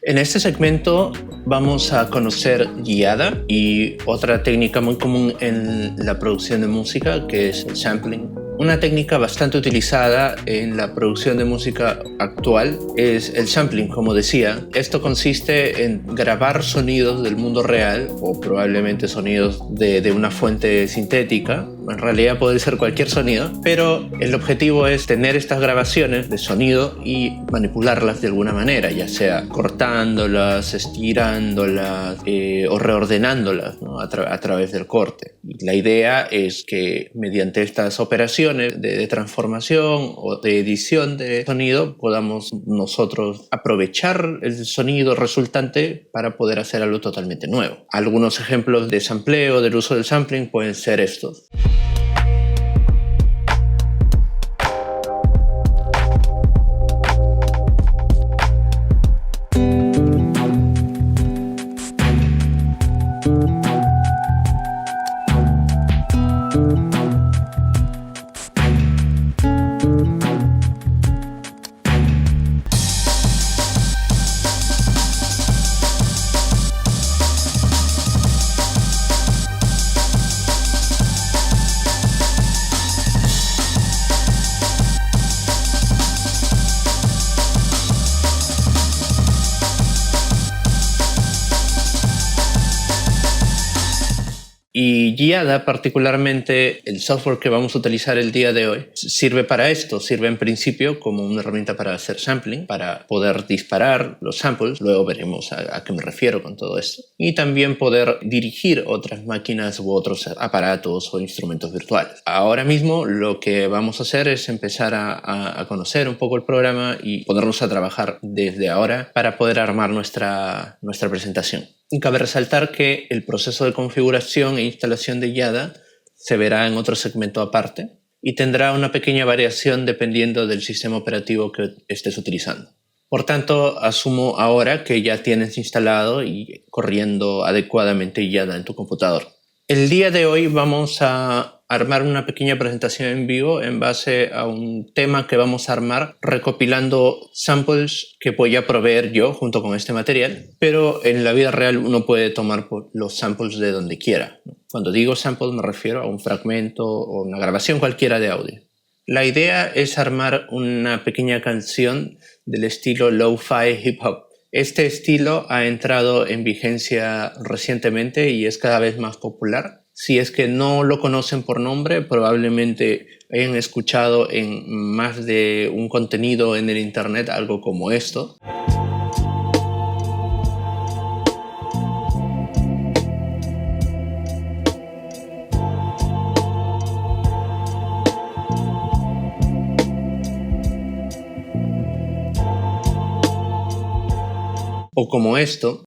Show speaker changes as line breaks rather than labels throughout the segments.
En este segmento vamos a conocer guiada y otra técnica muy común en la producción de música, que es el sampling. Una técnica bastante utilizada en la producción de música actual es el sampling, como decía. Esto consiste en grabar sonidos del mundo real o probablemente sonidos de una fuente sintética. En realidad puede ser cualquier sonido, pero el objetivo es tener estas grabaciones de sonido y manipularlas de alguna manera, ya sea cortándolas, estirándolas o reordenándolas, ¿no? a través del corte. Y la idea es que mediante estas operaciones de transformación o de edición de sonido podamos nosotros aprovechar el sonido resultante para poder hacer algo totalmente nuevo. Algunos ejemplos de sampleo, del uso del sampling, pueden ser estos. Y guiada, particularmente el software que vamos a utilizar el día de hoy, sirve para esto. Sirve en principio como una herramienta para hacer sampling, para poder disparar los samples. Luego veremos a qué me refiero con todo esto. Y también poder dirigir otras máquinas u otros aparatos o instrumentos virtuales. Ahora mismo lo que vamos a hacer es empezar a conocer un poco el programa y ponernos a trabajar desde ahora para poder armar nuestra presentación. Y cabe resaltar que el proceso de configuración e instalación de guiada se verá en otro segmento aparte y tendrá una pequeña variación dependiendo del sistema operativo que estés utilizando. Por tanto, asumo ahora que ya tienes instalado y corriendo adecuadamente guiada en tu computador. El día de hoy vamos a armar una pequeña presentación en vivo en base a un tema que vamos a armar recopilando samples que voy a proveer yo junto con este material, pero en la vida real uno puede tomar los samples de donde quiera. Cuando digo samples me refiero a un fragmento o una grabación cualquiera de audio. La idea es armar una pequeña canción del estilo lo-fi hip hop. Este estilo ha entrado en vigencia recientemente y es cada vez más popular. Si es que no lo conocen por nombre, probablemente hayan escuchado en más de un contenido en el internet algo como esto. O como esto.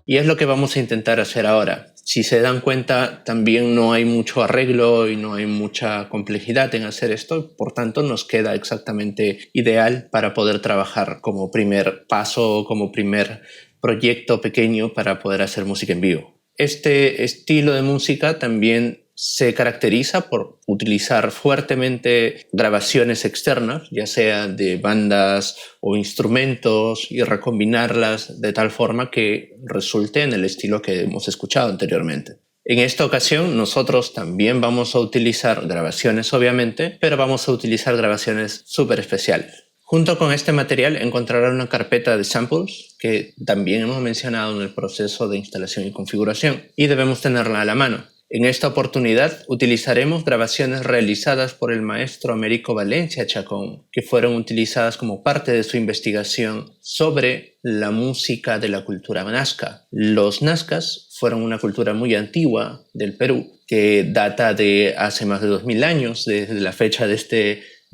Y es lo que vamos a intentar hacer ahora. Si se dan cuenta, también no hay mucho arreglo y no hay mucha complejidad en hacer esto, por tanto nos queda exactamente ideal para poder trabajar como primer paso, como primer proyecto pequeño para poder hacer música en vivo. Este estilo de música también se caracteriza por utilizar fuertemente grabaciones externas, ya sea de bandas o instrumentos, y recombinarlas de tal forma que resulte en el estilo que hemos escuchado anteriormente. En esta ocasión nosotros también vamos a utilizar grabaciones, obviamente, pero vamos a utilizar grabaciones súper especiales. Junto con este material encontrarán una carpeta de samples que también hemos mencionado en el proceso de instalación y configuración, y debemos tenerla a la mano. En esta oportunidad utilizaremos grabaciones realizadas por el maestro Américo Valencia Chacón, que fueron utilizadas como parte de su investigación sobre la música de la cultura nazca. Los nazcas fueron una cultura muy antigua del Perú, que data de hace más de 2000 años, desde la fecha de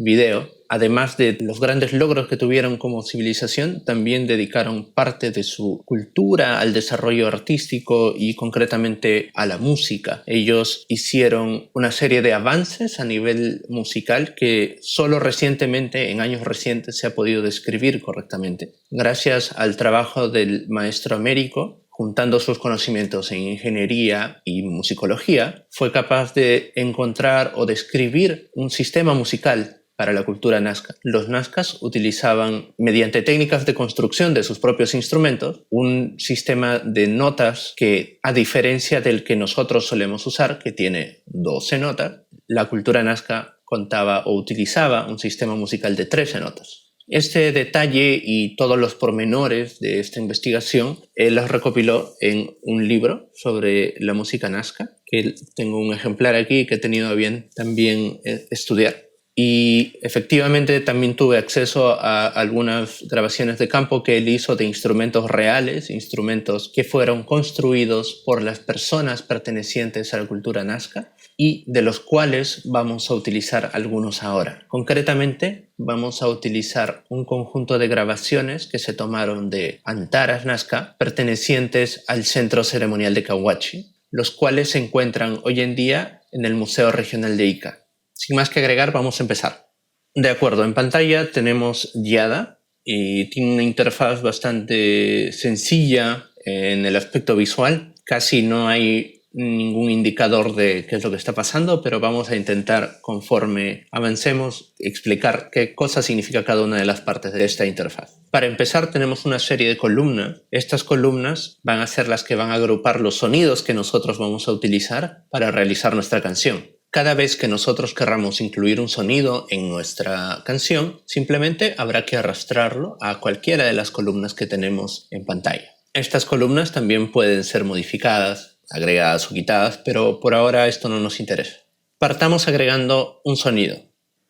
video, además de los grandes logros que tuvieron como civilización, también dedicaron parte de su cultura al desarrollo artístico y concretamente a la música. Ellos hicieron una serie de avances a nivel musical que solo recientemente, en años recientes, se ha podido describir correctamente. Gracias al trabajo del maestro Américo, juntando sus conocimientos en ingeniería y musicología, fue capaz de encontrar o describir un sistema musical para la cultura nazca. Los nazcas utilizaban, mediante técnicas de construcción de sus propios instrumentos, un sistema de notas que, a diferencia del que nosotros solemos usar, que tiene 12 notas, la cultura nazca contaba o utilizaba un sistema musical de 13 notas. Este detalle y todos los pormenores de esta investigación él los recopiló en un libro sobre la música nazca, que tengo un ejemplar aquí que he tenido a bien también estudiar. Y efectivamente también tuve acceso a algunas grabaciones de campo que él hizo de instrumentos reales, instrumentos que fueron construidos por las personas pertenecientes a la cultura nazca y de los cuales vamos a utilizar algunos ahora. Concretamente, vamos a utilizar un conjunto de grabaciones que se tomaron de antaras nazca pertenecientes al Centro Ceremonial de Cahuachi, los cuales se encuentran hoy en día en el Museo Regional de Ica. Sin más que agregar, vamos a empezar. De acuerdo, en pantalla tenemos Yada y tiene una interfaz bastante sencilla en el aspecto visual. Casi no hay ningún indicador de qué es lo que está pasando, pero vamos a intentar, conforme avancemos, explicar qué cosa significa cada una de las partes de esta interfaz. Para empezar, tenemos una serie de columnas. Estas columnas van a ser las que van a agrupar los sonidos que nosotros vamos a utilizar para realizar nuestra canción. Cada vez que nosotros querramos incluir un sonido en nuestra canción, simplemente habrá que arrastrarlo a cualquiera de las columnas que tenemos en pantalla. Estas columnas también pueden ser modificadas, agregadas o quitadas, pero por ahora esto no nos interesa. Partamos agregando un sonido.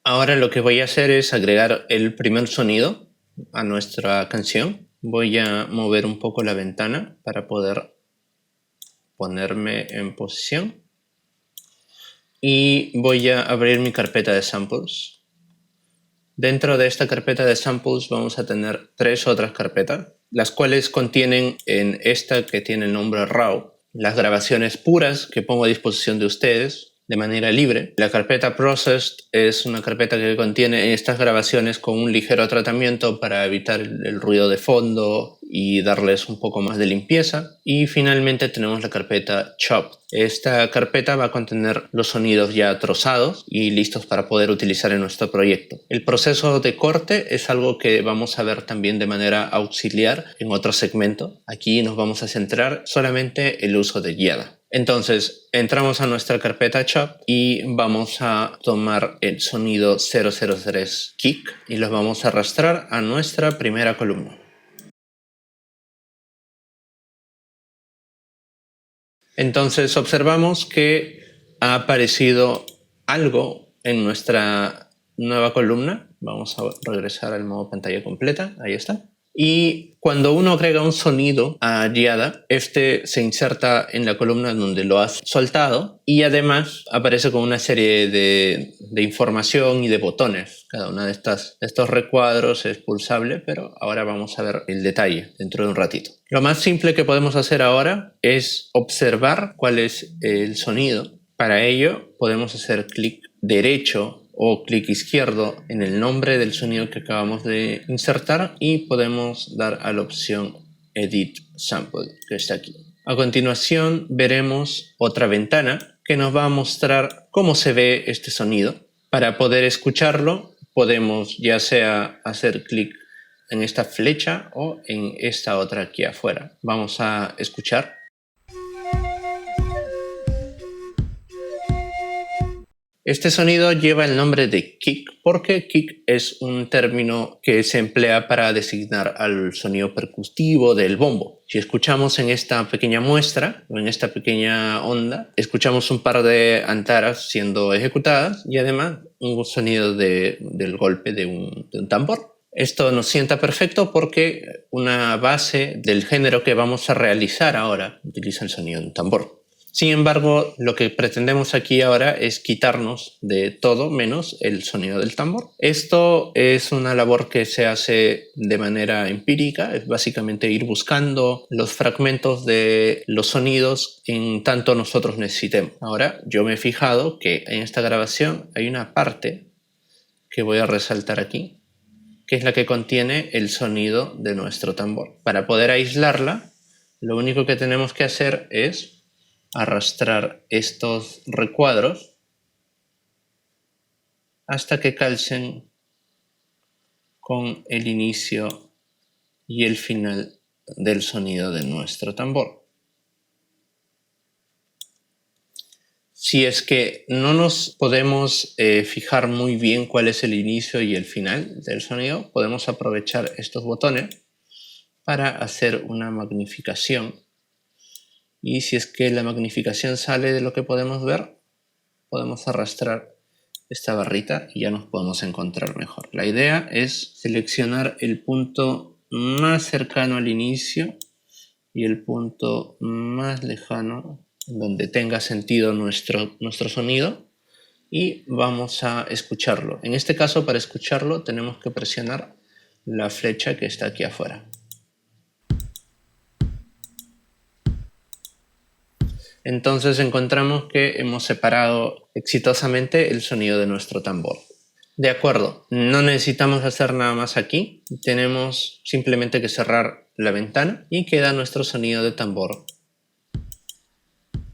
Ahora lo que voy a hacer es agregar el primer sonido a nuestra canción. Voy a mover un poco la ventana para poder ponerme en posición. Y voy a abrir mi carpeta de samples. Dentro de esta carpeta de samples vamos a tener 3 otras carpetas, las cuales contienen en esta que tiene el nombre RAW, las grabaciones puras que pongo a disposición de ustedes de manera libre. La carpeta Processed es una carpeta que contiene estas grabaciones con un ligero tratamiento para evitar el ruido de fondo y darles un poco más de limpieza. Y finalmente tenemos la carpeta Chopped. Esta carpeta va a contener los sonidos ya trozados y listos para poder utilizar en nuestro proyecto. El proceso de corte es algo que vamos a ver también de manera auxiliar en otro segmento. Aquí nos vamos a centrar solamente en el uso de Yada. Entonces, entramos a nuestra carpeta Chop y vamos a tomar el sonido 003 Kick y los vamos a arrastrar a nuestra primera columna. Entonces, observamos que ha aparecido algo en nuestra nueva columna. Vamos a regresar al modo pantalla completa. Ahí está. Y cuando uno agrega un sonido a Yada, este se inserta en la columna donde lo has soltado y además aparece con una serie de información y de botones. Cada uno de estos recuadros es pulsable, pero ahora vamos a ver el detalle dentro de un ratito. Lo más simple que podemos hacer ahora es observar cuál es el sonido. Para ello podemos hacer clic derecho o clic izquierdo en el nombre del sonido que acabamos de insertar y podemos dar a la opción Edit Sample, que está aquí. A continuación veremos otra ventana que nos va a mostrar cómo se ve este sonido. Para poder escucharlo podemos ya sea hacer clic en esta flecha o en esta otra aquí afuera. Vamos a escuchar. Este sonido lleva el nombre de kick porque kick es un término que se emplea para designar al sonido percutivo del bombo. Si escuchamos en esta pequeña muestra o en esta pequeña onda, escuchamos un par de antaras siendo ejecutadas y además un sonido del golpe de un tambor. Esto nos sienta perfecto porque una base del género que vamos a realizar ahora utiliza el sonido de un tambor. Sin embargo, lo que pretendemos aquí ahora es quitarnos de todo menos el sonido del tambor. Esto es una labor que se hace de manera empírica, es básicamente ir buscando los fragmentos de los sonidos en tanto nosotros necesitemos. Ahora, yo me he fijado que en esta grabación hay una parte que voy a resaltar aquí, que es la que contiene el sonido de nuestro tambor. Para poder aislarla, lo único que tenemos que hacer es arrastrar estos recuadros hasta que calcen con el inicio y el final del sonido de nuestro tambor. Si es que no nos podemos fijar muy bien cuál es el inicio y el final del sonido, podemos aprovechar estos botones para hacer una magnificación. Y si es que la magnificación sale de lo que podemos ver, podemos arrastrar esta barrita y ya nos podemos encontrar mejor. La idea es seleccionar el punto más cercano al inicio y el punto más lejano donde tenga sentido nuestro sonido y vamos a escucharlo. En este caso, para escucharlo tenemos que presionar la flecha que está aquí afuera. Entonces encontramos que hemos separado exitosamente el sonido de nuestro tambor. De acuerdo, no necesitamos hacer nada más aquí. Tenemos simplemente que cerrar la ventana y queda nuestro sonido de tambor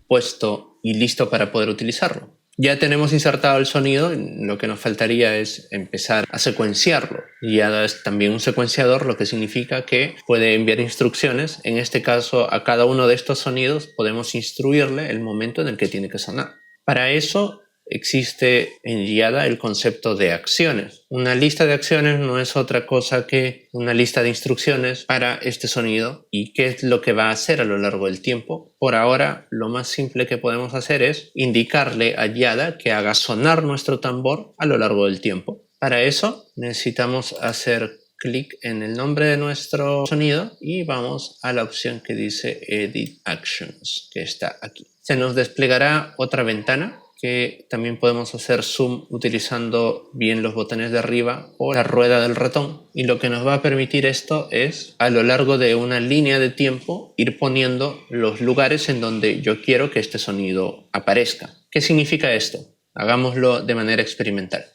puesto y listo para poder utilizarlo. Ya tenemos insertado el sonido, lo que nos faltaría es empezar a secuenciarlo. Ya es también un secuenciador, lo que significa que puede enviar instrucciones. En este caso, a cada uno de estos sonidos podemos instruirle el momento en el que tiene que sonar. Para eso existe en YADA el concepto de acciones. Una lista de acciones no es otra cosa que una lista de instrucciones para este sonido y qué es lo que va a hacer a lo largo del tiempo. Por ahora, lo más simple que podemos hacer es indicarle a YADA que haga sonar nuestro tambor a lo largo del tiempo. Para eso necesitamos hacer clic en el nombre de nuestro sonido y vamos a la opción que dice Edit Actions, que está aquí. Se nos desplegará otra ventana que también podemos hacer zoom utilizando bien los botones de arriba o la rueda del ratón, y lo que nos va a permitir esto es a lo largo de una línea de tiempo ir poniendo los lugares en donde yo quiero que este sonido aparezca. ¿Qué significa esto? Hagámoslo de manera experimental.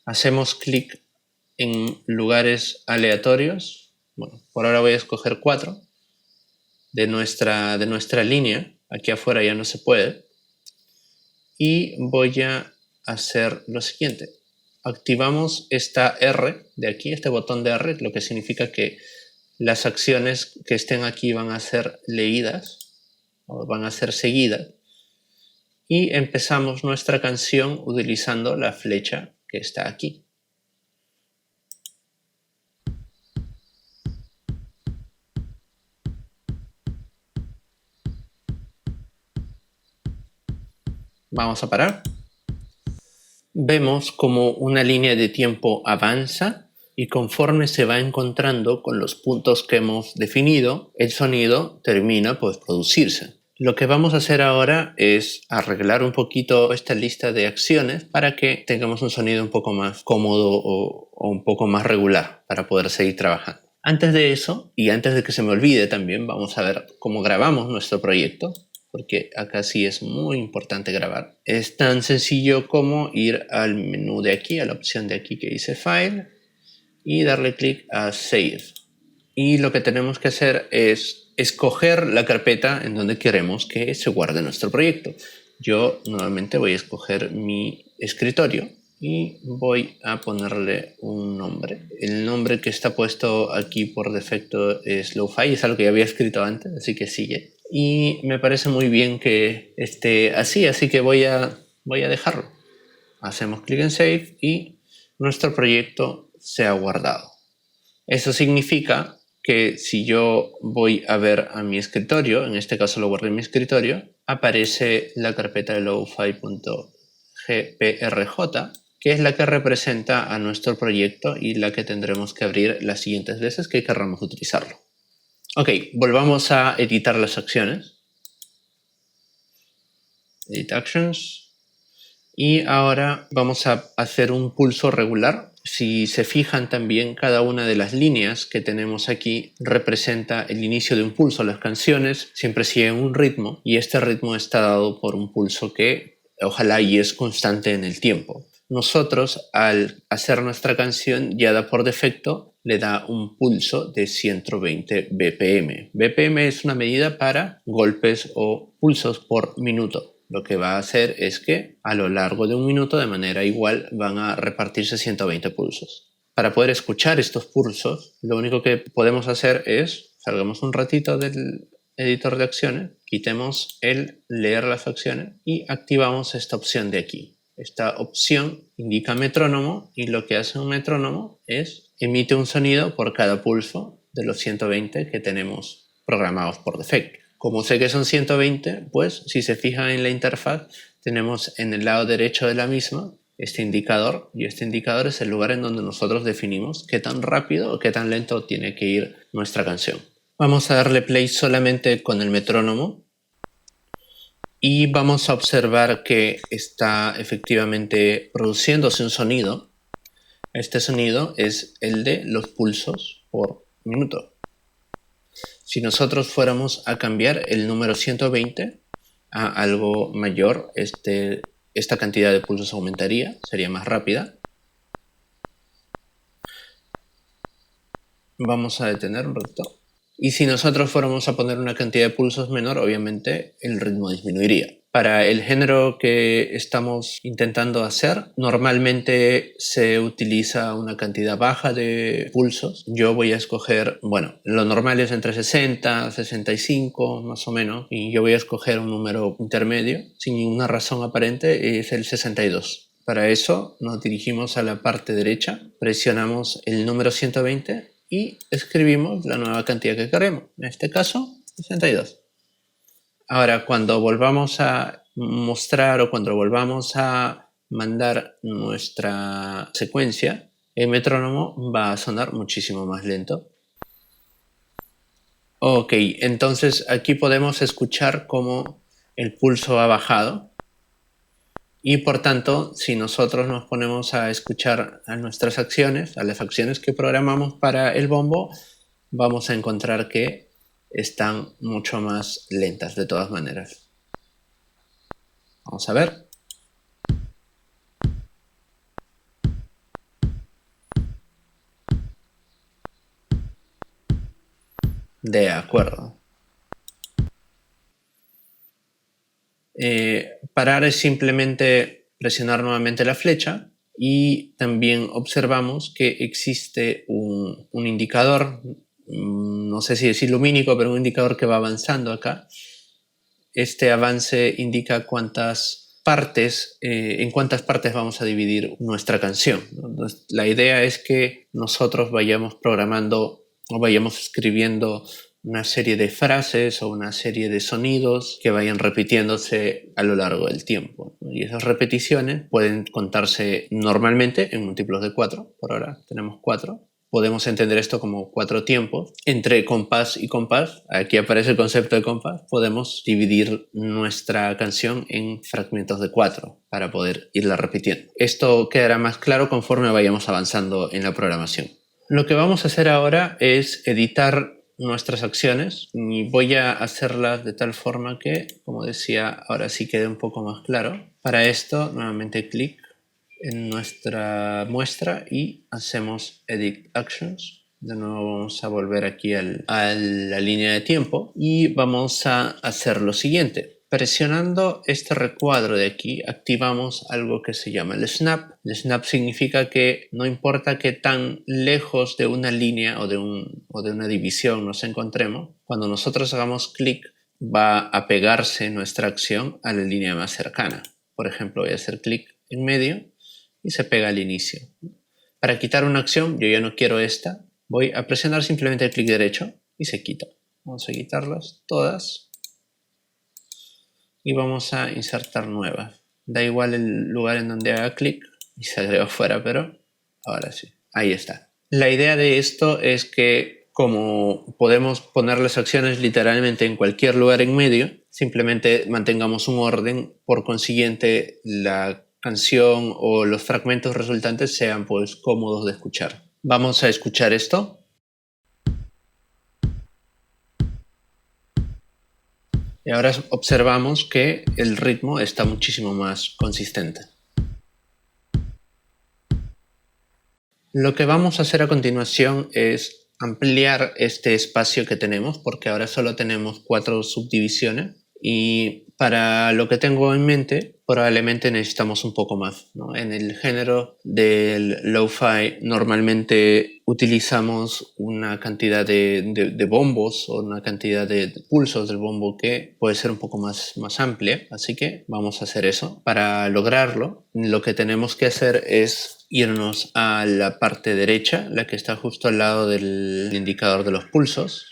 Hacemos clic en lugares aleatorios. Bueno, por ahora voy a escoger 4 de nuestra línea. Aquí afuera ya no se puede. Y voy a hacer lo siguiente. Activamos esta R de aquí, este botón de R, lo que significa que las acciones que estén aquí van a ser leídas o van a ser seguidas. Y empezamos nuestra canción utilizando la flecha que está aquí. Vamos a parar. Vemos como una línea de tiempo avanza y conforme se va encontrando con los puntos que hemos definido, el sonido termina por producirse. Lo que vamos a hacer ahora es arreglar un poquito esta lista de acciones para que tengamos un sonido un poco más cómodo o un poco más regular para poder seguir trabajando. Antes de eso, y antes de que se me olvide también, vamos a ver cómo grabamos nuestro proyecto, porque acá sí es muy importante grabar. Es tan sencillo como ir al menú de aquí, a la opción de aquí que dice File, y darle clic a Save. Y lo que tenemos que hacer es escoger la carpeta en donde queremos que se guarde nuestro proyecto. Yo nuevamente voy a escoger mi escritorio y voy a ponerle un nombre. El nombre que está puesto aquí por defecto es Lo-Fi, es algo que ya había escrito antes, así que sigue. Y me parece muy bien que esté así que voy a dejarlo. Hacemos clic en Save y nuestro proyecto se ha guardado. Eso significa que si yo voy a ver a mi escritorio, en este caso lo guardé en mi escritorio, aparece la carpeta de lo-fi.gprj, que es la que representa a nuestro proyecto y la que tendremos que abrir las siguientes veces que querramos utilizarlo. Ok, volvamos a editar las acciones. Edit Actions. Y ahora vamos a hacer un pulso regular. Si se fijan también, cada una de las líneas que tenemos aquí representa el inicio de un pulso. Las canciones siempre siguen un ritmo y este ritmo está dado por un pulso que ojalá y es constante en el tiempo. Nosotros, al hacer nuestra canción, ya da por defecto, le da un pulso de 120 BPM. BPM es una medida para golpes o pulsos por minuto. Lo que va a hacer es que a lo largo de un minuto, de manera igual, van a repartirse 120 pulsos. Para poder escuchar estos pulsos, lo único que podemos hacer es, salgamos un ratito del editor de acciones, quitemos el leer las acciones y activamos esta opción de aquí. Esta opción indica metrónomo y lo que hace un metrónomo es emite un sonido por cada pulso de los 120 que tenemos programados por defecto. Como sé que son 120, pues si se fijan en la interfaz, tenemos en el lado derecho de la misma este indicador, y este indicador es el lugar en donde nosotros definimos qué tan rápido o qué tan lento tiene que ir nuestra canción. Vamos a darle play solamente con el metrónomo y vamos a observar que está efectivamente produciéndose un sonido. Este sonido es el de los pulsos por minuto. Si nosotros fuéramos a cambiar el número 120 a algo mayor, esta cantidad de pulsos aumentaría, sería más rápida. Vamos a detener un rato. Y si nosotros fuéramos a poner una cantidad de pulsos menor, obviamente el ritmo disminuiría. Para el género que estamos intentando hacer, normalmente se utiliza una cantidad baja de pulsos. Yo voy a escoger, bueno, lo normal es entre 60, 65 más o menos, y yo voy a escoger un número intermedio, sin ninguna razón aparente, es el 62. Para eso nos dirigimos a la parte derecha, presionamos el número 120 y escribimos la nueva cantidad que queremos, en este caso 62. Ahora, cuando volvamos a mostrar o cuando volvamos a mandar nuestra secuencia, el metrónomo va a sonar muchísimo más lento. Ok, entonces aquí podemos escuchar cómo el pulso ha bajado y por tanto, si nosotros nos ponemos a escuchar a nuestras acciones, a las acciones que programamos para el bombo, vamos a encontrar que están mucho más lentas de todas maneras. Vamos a ver. De acuerdo. Parar es simplemente presionar nuevamente la flecha y también observamos que existe un indicador, no sé si es lumínico, pero un indicador que va avanzando acá. Este avance indica cuántas partes, en cuántas partes vamos a dividir nuestra canción. Entonces, la idea es que nosotros vayamos programando o vayamos escribiendo una serie de frases o una serie de sonidos que vayan repitiéndose a lo largo del tiempo. Y esas repeticiones pueden contarse normalmente en múltiplos de 4. Por ahora tenemos 4. Podemos entender esto como 4 tiempos. Entre compás y compás, aquí aparece el concepto de compás, podemos dividir nuestra canción en fragmentos de 4 para poder irla repitiendo. Esto quedará más claro conforme vayamos avanzando en la programación. Lo que vamos a hacer ahora es editar nuestras acciones y voy a hacerlas de tal forma que, como decía, ahora sí quede un poco más claro. Para esto, nuevamente clic en nuestra muestra y hacemos Edit Actions. De nuevo vamos a volver aquí a la línea de tiempo y vamos a hacer lo siguiente. Presionando este recuadro de aquí activamos algo que se llama el snap. El snap significa que no importa qué tan lejos de una línea o de una división nos encontremos, cuando nosotros hagamos clic va a pegarse nuestra acción a la línea más cercana. Por ejemplo, voy a hacer clic en medio y se pega al inicio. Para quitar una acción, yo ya no quiero esta, voy a presionar simplemente el clic derecho y se quita. Vamos a quitarlas todas y vamos a insertar nuevas. Da igual el lugar en donde haga clic y se agregó fuera, pero ahora sí, ahí está. La idea de esto es que como podemos poner las acciones literalmente en cualquier lugar en medio, simplemente mantengamos un orden, por consiguiente la canción o los fragmentos resultantes sean pues cómodos de escuchar. Vamos a escuchar esto. Y ahora observamos que el ritmo está muchísimo más consistente. Lo que vamos a hacer a continuación es ampliar este espacio que tenemos, porque ahora solo tenemos 4 subdivisiones y para lo que tengo en mente probablemente necesitamos un poco más, ¿no? En el género del lo-fi normalmente utilizamos una cantidad de bombos o una cantidad de pulsos del bombo que puede ser un poco más amplia, así que vamos a hacer eso. Para lograrlo, lo que tenemos que hacer es irnos a la parte derecha, la que está justo al lado del indicador de los pulsos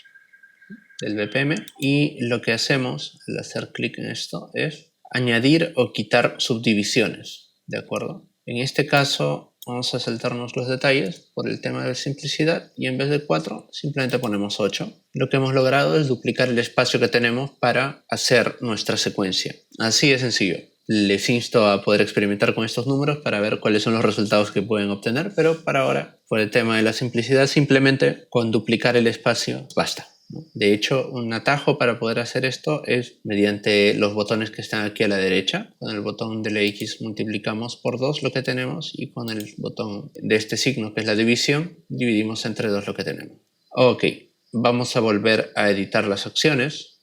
del BPM, y lo que hacemos al hacer clic en esto es añadir o quitar subdivisiones, ¿de acuerdo? En este caso vamos a saltarnos los detalles por el tema de simplicidad y en vez de 4 simplemente ponemos 8. Lo que hemos logrado es duplicar el espacio que tenemos para hacer nuestra secuencia. Así de sencillo. Les insto a poder experimentar con estos números para ver cuáles son los resultados que pueden obtener, pero para ahora, por el tema de la simplicidad, simplemente con duplicar el espacio basta. De hecho, un atajo para poder hacer esto es mediante los botones que están aquí a la derecha. Con el botón de la X multiplicamos por 2 lo que tenemos y con el botón de este signo, que es la división, dividimos entre 2 lo que tenemos. Ok, vamos a volver a editar las acciones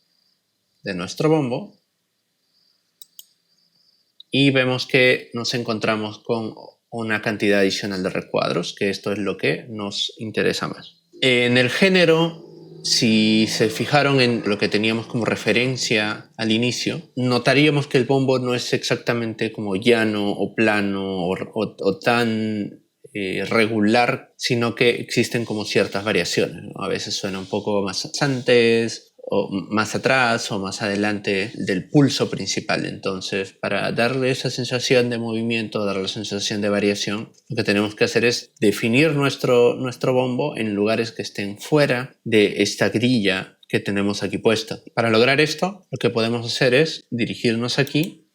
de nuestro bombo y vemos que nos encontramos con una cantidad adicional de recuadros, que esto es lo que nos interesa más. En el género, si se fijaron en lo que teníamos como referencia al inicio, notaríamos que el bombo no es exactamente como llano o plano o tan regular, sino que existen como ciertas variaciones, ¿no? A veces suena un poco más antes, o más atrás o más adelante del pulso principal. Entonces, para darle esa sensación de movimiento, darle la sensación de variación, lo que tenemos que hacer es definir nuestro bombo en lugares que estén fuera de esta grilla que tenemos aquí puesta. Para lograr esto, lo que podemos hacer es dirigirnos aquí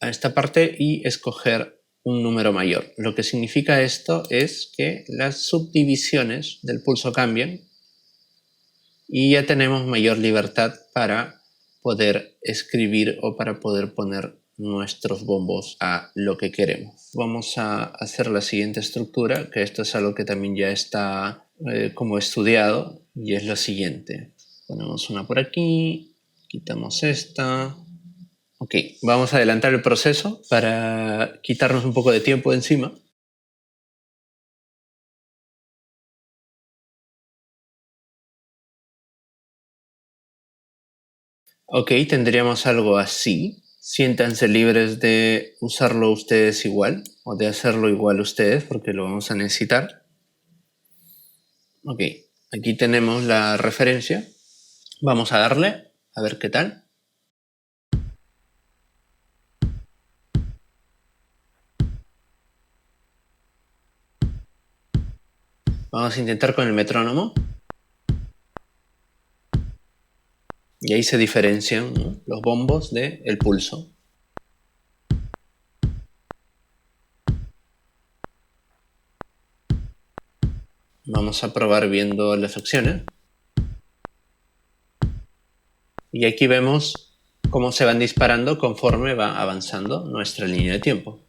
a esta parte y escoger un número mayor. Lo que significa esto es que las subdivisiones del pulso cambian y ya tenemos mayor libertad para poder escribir o para poder poner nuestros bombos a lo que queremos. Vamos a hacer la siguiente estructura, que esto es algo que también ya está como estudiado, y es lo siguiente. Ponemos una por aquí, quitamos esta. Ok, vamos a adelantar el proceso para quitarnos un poco de tiempo de encima. Ok, tendríamos algo así. Siéntanse libres de usarlo ustedes igual o de hacerlo igual ustedes porque lo vamos a necesitar. Ok, aquí tenemos la referencia. Vamos a darle a ver qué tal. Vamos a intentar con el metrónomo. Y ahí se diferencian, ¿no?, los bombos del pulso. Vamos a probar viendo las opciones. Y aquí vemos cómo se van disparando conforme va avanzando nuestra línea de tiempo.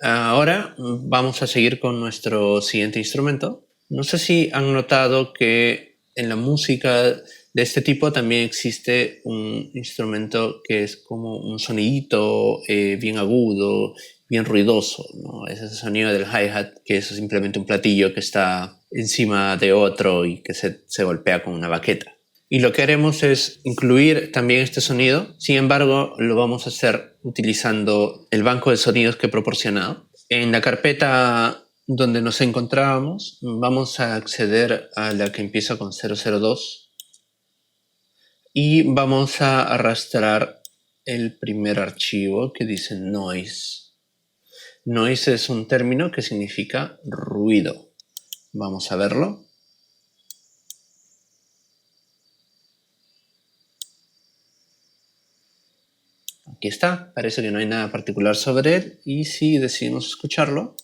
Ahora vamos a seguir con nuestro siguiente instrumento. No sé si han notado que en la música de este tipo también existe un instrumento que es como un sonidito bien agudo, bien ruidoso, ¿no? Es ese sonido del hi-hat, que es simplemente un platillo que está encima de otro y que se golpea con una baqueta. Y lo que haremos es incluir también este sonido. Sin embargo, lo vamos a hacer utilizando el banco de sonidos que he proporcionado. En la carpeta donde nos encontrábamos, vamos a acceder a la que empieza con 002. y vamos a arrastrar el primer archivo que dice noise. Noise es un término que significa ruido. Vamos a verlo. Aquí está, parece que no hay nada particular sobre él, y si decidimos escucharlo,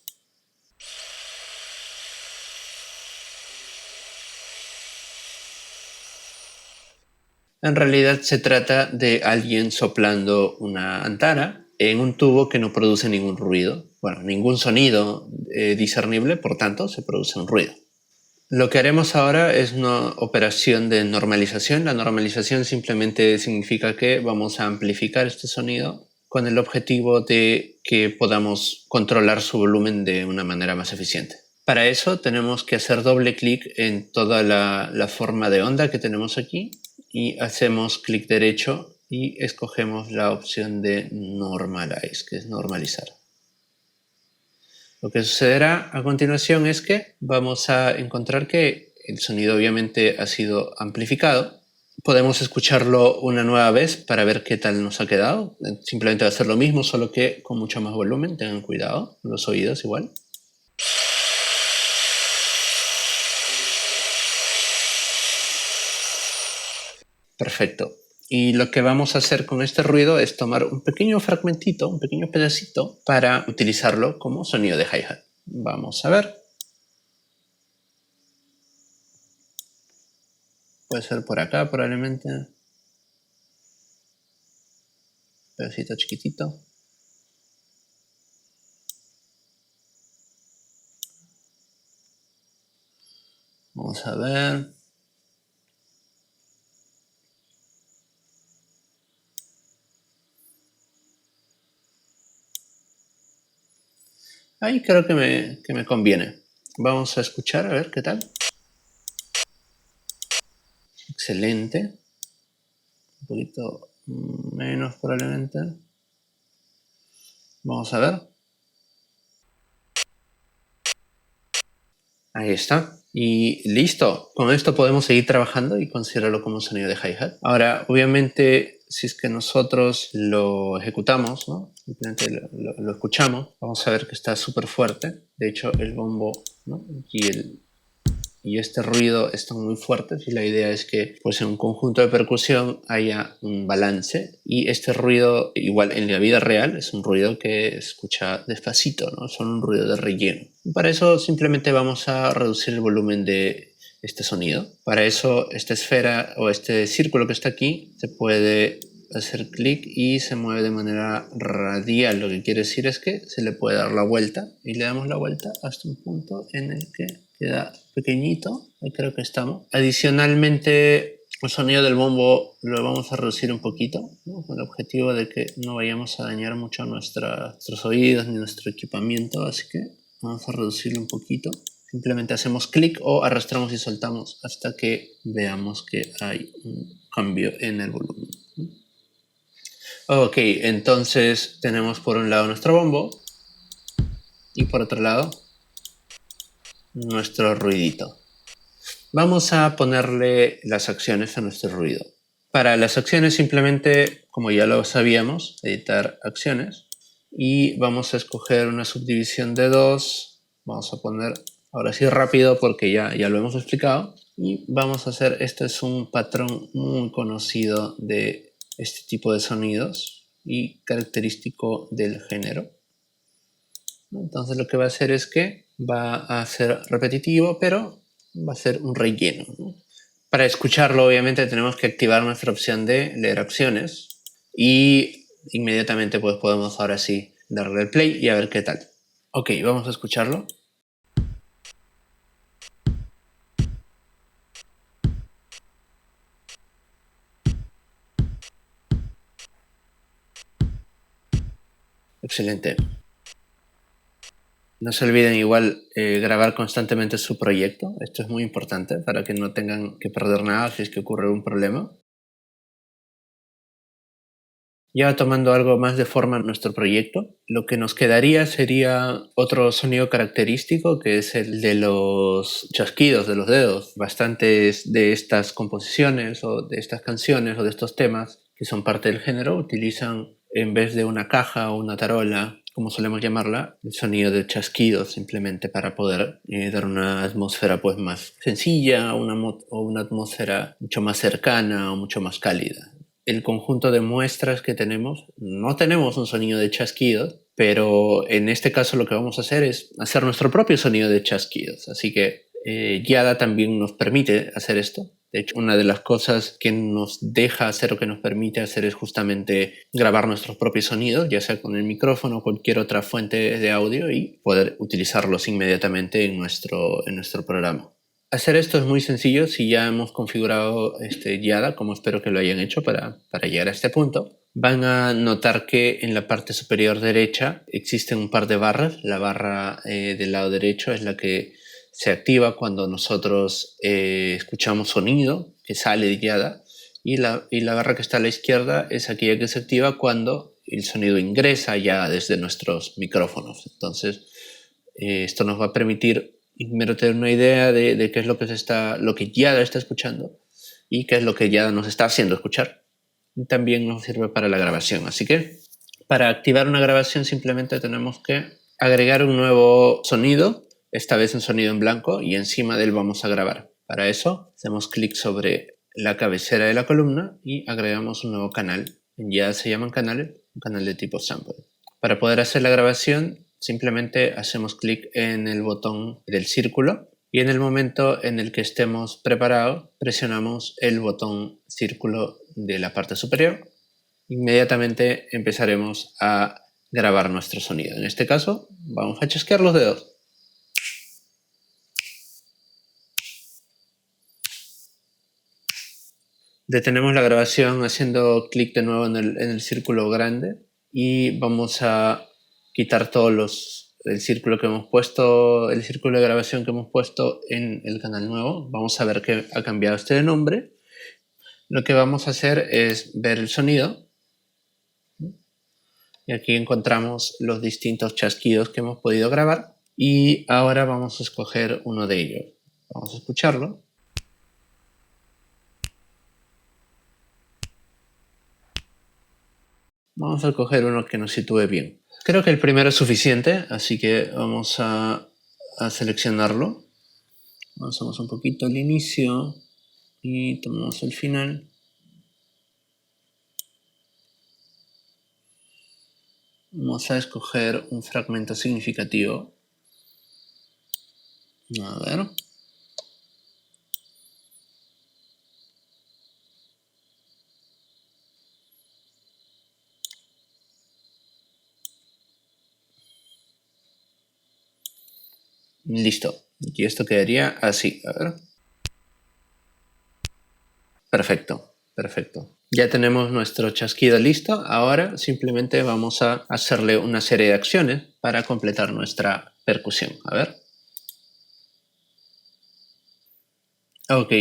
en realidad se trata de alguien soplando una antara en un tubo que no produce ningún ruido, bueno, ningún sonido discernible, por tanto se produce un ruido. Lo que haremos ahora es una operación de normalización. La normalización simplemente significa que vamos a amplificar este sonido con el objetivo de que podamos controlar su volumen de una manera más eficiente. Para eso tenemos que hacer doble clic en toda la forma de onda que tenemos aquí y hacemos clic derecho y escogemos la opción de Normalize, que es normalizar. Lo que sucederá a continuación es que vamos a encontrar que el sonido obviamente ha sido amplificado. Podemos escucharlo una nueva vez para ver qué tal nos ha quedado. Simplemente va a ser lo mismo, solo que con mucho más volumen. Tengan cuidado, los oídos igual. Perfecto. Y lo que vamos a hacer con este ruido es tomar un pequeño fragmentito, un pequeño pedacito, para utilizarlo como sonido de hi-hat. Vamos a ver. Puede ser por acá probablemente. Pedacito chiquitito. Vamos a ver. Ahí creo que me conviene. Vamos a escuchar a ver qué tal. Excelente. Un poquito menos probablemente. Vamos a ver. Ahí está. Y listo. Con esto podemos seguir trabajando y considerarlo como sonido de hi-hat. Ahora, obviamente, si es que nosotros lo ejecutamos, ¿no? Simplemente lo escuchamos, vamos a ver que está súper fuerte. De hecho, el bombo, ¿no? y este ruido están muy fuertes y la idea es que pues en un conjunto de percusión haya un balance, y este ruido igual en la vida real es un ruido que escucha despacito, ¿no? Son un ruido de relleno. Y para eso simplemente vamos a reducir el volumen de este sonido. Para eso esta esfera o este círculo que está aquí se puede hacer clic y se mueve de manera radial. Lo que quiere decir es que se le puede dar la vuelta y le damos la vuelta hasta un punto en el que queda pequeñito. Ahí creo que estamos. Adicionalmente, el sonido del bombo lo vamos a reducir un poquito, ¿no? Con el objetivo de que no vayamos a dañar mucho nuestros oídos ni nuestro equipamiento, así que vamos a reducirlo un poquito. Simplemente hacemos clic o arrastramos y soltamos hasta que veamos que hay un cambio en el volumen. Ok, entonces tenemos por un lado nuestro bombo y por otro lado nuestro ruidito. Vamos a ponerle las acciones a nuestro ruido. Para las acciones simplemente, como ya lo sabíamos, editar acciones, y vamos a escoger una subdivisión de 2. Vamos a poner, ahora sí rápido porque ya lo hemos explicado, y vamos a hacer, este es un patrón muy conocido de este tipo de sonidos y característico del género. Entonces lo que va a hacer es que va a ser repetitivo, pero va a ser un relleno, ¿no? Para escucharlo, obviamente, tenemos que activar nuestra opción de leer acciones y inmediatamente pues podemos ahora sí darle el play y a ver qué tal. Ok, vamos a escucharlo. Excelente. No se olviden igual grabar constantemente su proyecto. Esto es muy importante para que no tengan que perder nada si es que ocurre un problema. Ya tomando algo más de forma en nuestro proyecto, lo que nos quedaría sería otro sonido característico, que es el de los chasquidos de los dedos. Bastantes de estas composiciones o de estas canciones o de estos temas que son parte del género utilizan, en vez de una caja o una tarola, como solemos llamarla, el sonido de chasquidos, simplemente para poder dar una atmósfera pues más sencilla o una atmósfera mucho más cercana o mucho más cálida. El conjunto de muestras que tenemos, no tenemos un sonido de chasquidos, pero en este caso lo que vamos a hacer es hacer nuestro propio sonido de chasquidos. Así que Yada también nos permite hacer esto. De hecho, una de las cosas que nos deja hacer o que nos permite hacer es justamente grabar nuestros propios sonidos, ya sea con el micrófono o cualquier otra fuente de audio, y poder utilizarlos inmediatamente en nuestro programa. Hacer esto es muy sencillo si ya hemos configurado Yada, como espero que lo hayan hecho para llegar a este punto. Van a notar que en la parte superior derecha existen un par de barras. La barra del lado derecho es la que se activa cuando nosotros escuchamos sonido que sale de Yada, y la barra que está a la izquierda es aquella que se activa cuando el sonido ingresa ya desde nuestros micrófonos. Entonces, esto nos va a permitir primero tener una idea de qué es lo que Yada está escuchando y qué es lo que Yada nos está haciendo escuchar. Y también nos sirve para la grabación. Así que para activar una grabación simplemente tenemos que agregar un nuevo sonido, esta vez un sonido en blanco, y encima de él vamos a grabar. Para eso hacemos clic sobre la cabecera de la columna y agregamos un nuevo canal. En Yada se llaman canales, un canal de tipo sample. Para poder hacer la grabación simplemente hacemos clic en el botón del círculo y en el momento en el que estemos preparados presionamos el botón círculo de la parte superior. Inmediatamente empezaremos a grabar nuestro sonido. En este caso vamos a chasquear los dedos. Detenemos la grabación haciendo clic de nuevo en el círculo grande y vamos a quitar el círculo que hemos puesto, el círculo de grabación que hemos puesto en el canal nuevo. Vamos a ver que ha cambiado este de nombre. Lo que vamos a hacer es ver el sonido. Y aquí encontramos los distintos chasquidos que hemos podido grabar. Y ahora vamos a escoger uno de ellos. Vamos a escucharlo. Vamos a coger uno que nos sitúe bien. Creo que el primero es suficiente, así que vamos a seleccionarlo. Avanzamos un poquito al inicio y tomamos el final. Vamos a escoger un fragmento significativo. A ver. Listo. Y esto quedaría así. A ver. Perfecto, perfecto. Ya tenemos nuestro chasquido listo. Ahora simplemente vamos a hacerle una serie de acciones para completar nuestra percusión. A ver. Ok,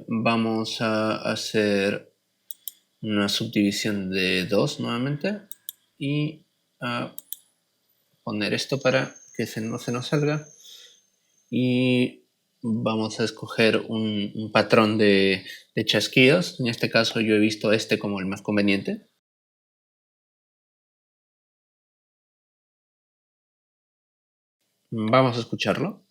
vamos a hacer una subdivisión de 2 nuevamente y a poner esto para que no se nos salga, y vamos a escoger un patrón de chasquidos. En este caso yo he visto este como el más conveniente. Vamos a escucharlo.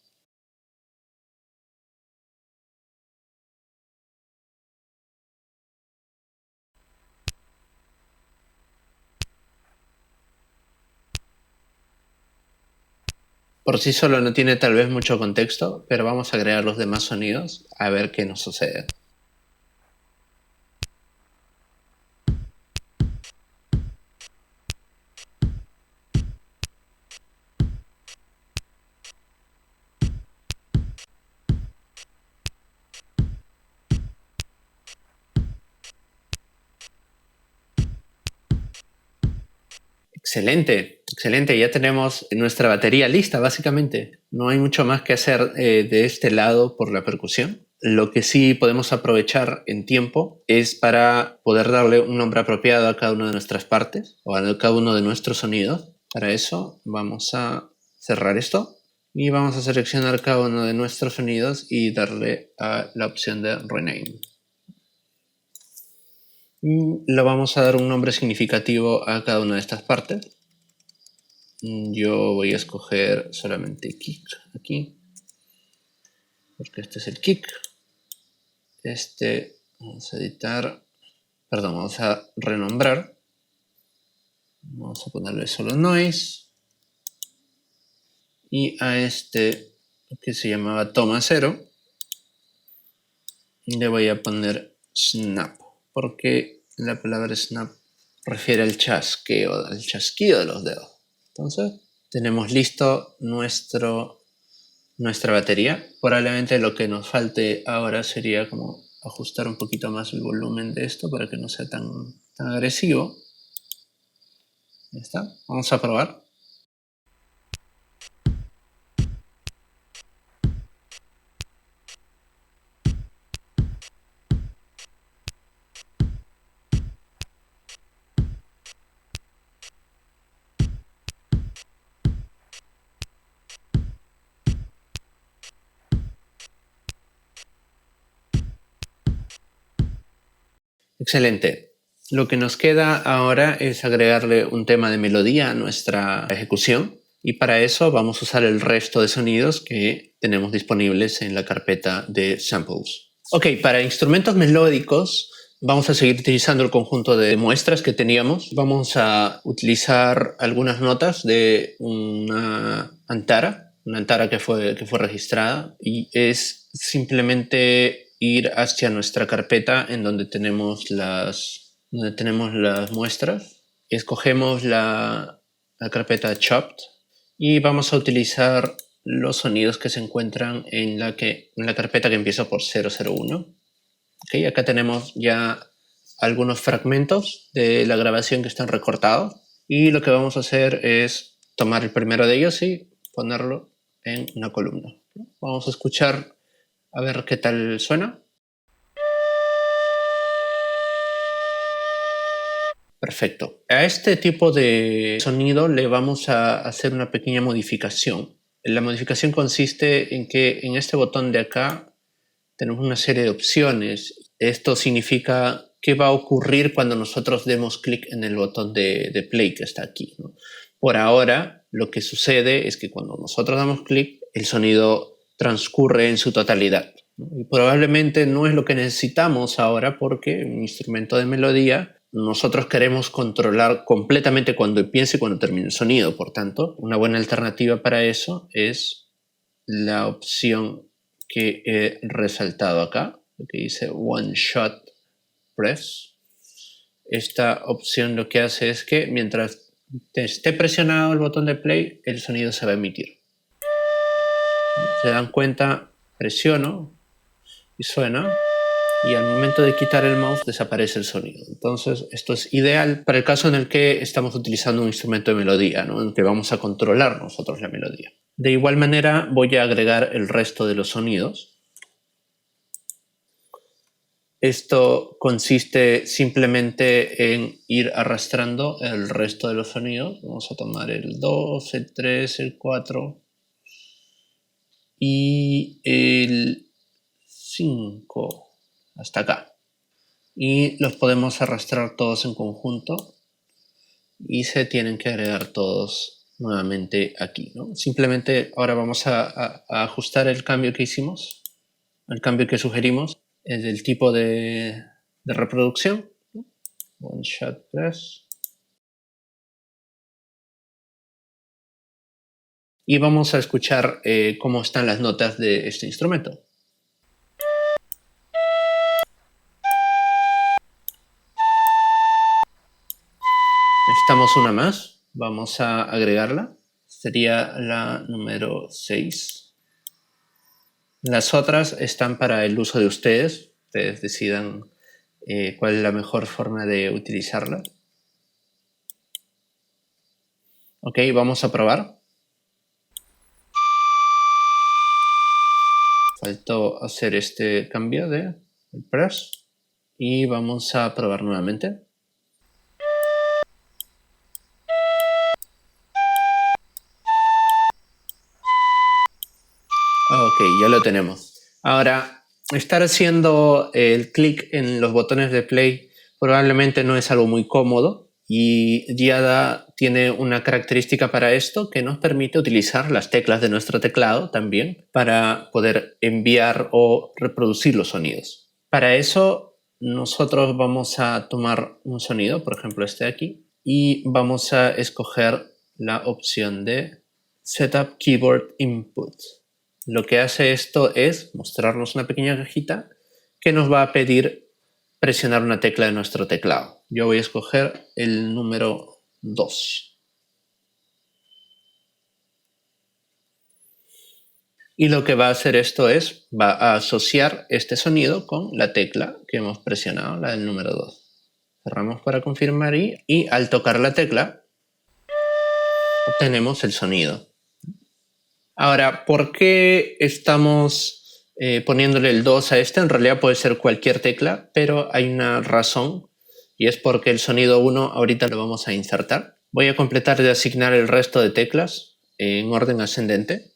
Por sí solo no tiene tal vez mucho contexto, pero vamos a agregar los demás sonidos a ver qué nos sucede. Excelente, excelente. Ya tenemos nuestra batería lista, básicamente. No hay mucho más que hacer de este lado por la percusión. Lo que sí podemos aprovechar en tiempo es para poder darle un nombre apropiado a cada una de nuestras partes o a cada uno de nuestros sonidos. Para eso vamos a cerrar esto y vamos a seleccionar cada uno de nuestros sonidos y darle a la opción de Rename. Le vamos a dar un nombre significativo a cada una de estas partes. Yo voy a escoger solamente kick aquí, porque este es el kick. Vamos a editar, perdón, vamos a renombrar. Vamos a ponerle solo noise. Y a este, que se llamaba toma 0, le voy a poner snap, porque la palabra snap refiere al chasqueo, al chasquido de los dedos. Entonces, tenemos listo nuestra batería. Probablemente lo que nos falte ahora sería como ajustar un poquito más el volumen de esto para que no sea tan agresivo. Ya está. Vamos a probar. Excelente. Lo que nos queda ahora es agregarle un tema de melodía a nuestra ejecución y para eso vamos a usar el resto de sonidos que tenemos disponibles en la carpeta de samples. Ok, para instrumentos melódicos vamos a seguir utilizando el conjunto de muestras que teníamos. Vamos a utilizar algunas notas de una antara que fue registrada y es simplemente ir hacia nuestra carpeta en donde tenemos las muestras. Escogemos la carpeta Chopped y vamos a utilizar los sonidos que se encuentran en la carpeta que empieza por 001. Okay, acá tenemos ya algunos fragmentos de la grabación que están recortados y lo que vamos a hacer es tomar el primero de ellos y ponerlo en una columna. Vamos a escuchar a ver qué tal suena. Perfecto. A este tipo de sonido le vamos a hacer una pequeña modificación. La modificación consiste en que en este botón de acá tenemos una serie de opciones. Esto significa qué va a ocurrir cuando nosotros demos clic en el botón de play que está aquí, ¿no? Por ahora, lo que sucede es que cuando nosotros damos clic, el sonido transcurre en su totalidad, ¿no? Y probablemente no es lo que necesitamos ahora porque un instrumento de melodía nosotros queremos controlar completamente cuando empiece y cuando termine el sonido. Por tanto, una buena alternativa para eso es la opción que he resaltado acá, que dice One Shot Press. Esta opción lo que hace es que mientras esté presionado el botón de play, el sonido se va a emitir. ¿Se dan cuenta? Presiono y suena. Y al momento de quitar el mouse desaparece el sonido. Entonces esto es ideal para el caso en el que estamos utilizando un instrumento de melodía, ¿no? En el que vamos a controlar nosotros la melodía. De igual manera voy a agregar el resto de los sonidos. Esto consiste simplemente en ir arrastrando el resto de los sonidos. Vamos a tomar el 2, el 3, el 4 y el 5 hasta acá. Y los podemos arrastrar todos en conjunto y se tienen que agregar todos nuevamente aquí, ¿no? Simplemente ahora vamos a ajustar el cambio que hicimos, el cambio que sugerimos, es el tipo de reproducción, ¿no? One shot press. Y vamos a escuchar cómo están las notas de este instrumento. Necesitamos una más, vamos a agregarla, sería la número 6. Las otras están para el uso de ustedes decidan cuál es la mejor forma de utilizarla. Ok, vamos a probar. faltó hacer este cambio de press y vamos a probar nuevamente. Ok, ya lo tenemos. Ahora, estar haciendo el clic en los botones de play probablemente no es algo muy cómodo y Giada tiene una característica para esto que nos permite utilizar las teclas de nuestro teclado también para poder enviar o reproducir los sonidos. Para eso nosotros vamos a tomar un sonido, por ejemplo este de aquí, y vamos a escoger la opción de Setup Keyboard Input. Lo que hace esto es mostrarnos una pequeña cajita que nos va a pedir presionar una tecla de nuestro teclado. Yo voy a escoger el número 2. Y lo que va a hacer esto es, va a asociar este sonido con la tecla que hemos presionado, la del número 2. Cerramos para confirmar y al tocar la tecla obtenemos el sonido. Ahora, ¿por qué estamos poniéndole el 2 a este? En realidad puede ser cualquier tecla, pero hay una razón y es porque el sonido 1 ahorita lo vamos a insertar. Voy a completar de asignar el resto de teclas en orden ascendente.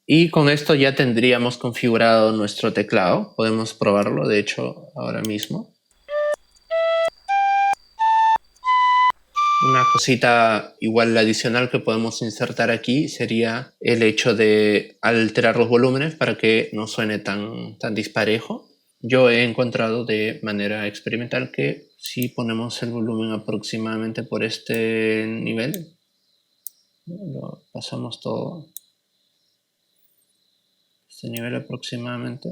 Y con esto ya tendríamos configurado nuestro teclado. Podemos probarlo, de hecho, ahora mismo. Una cosita igual adicional que podemos insertar aquí sería el hecho de alterar los volúmenes para que no suene tan disparejo. Yo he encontrado de manera experimental que si ponemos el volumen aproximadamente por este nivel, lo pasamos todo, este nivel aproximadamente,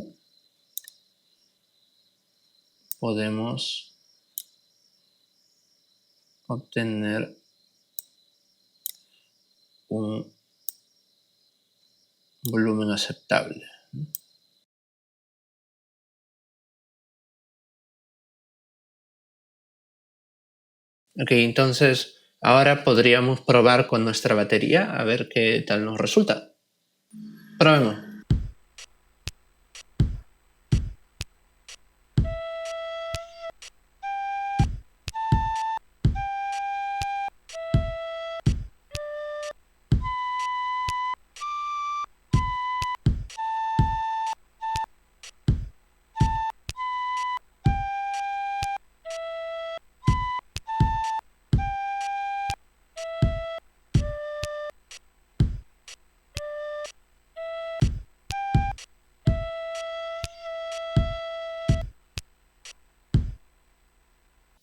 podemos obtener un volumen aceptable. Ok, entonces ahora podríamos probar con nuestra batería a ver qué tal nos resulta. Probemos.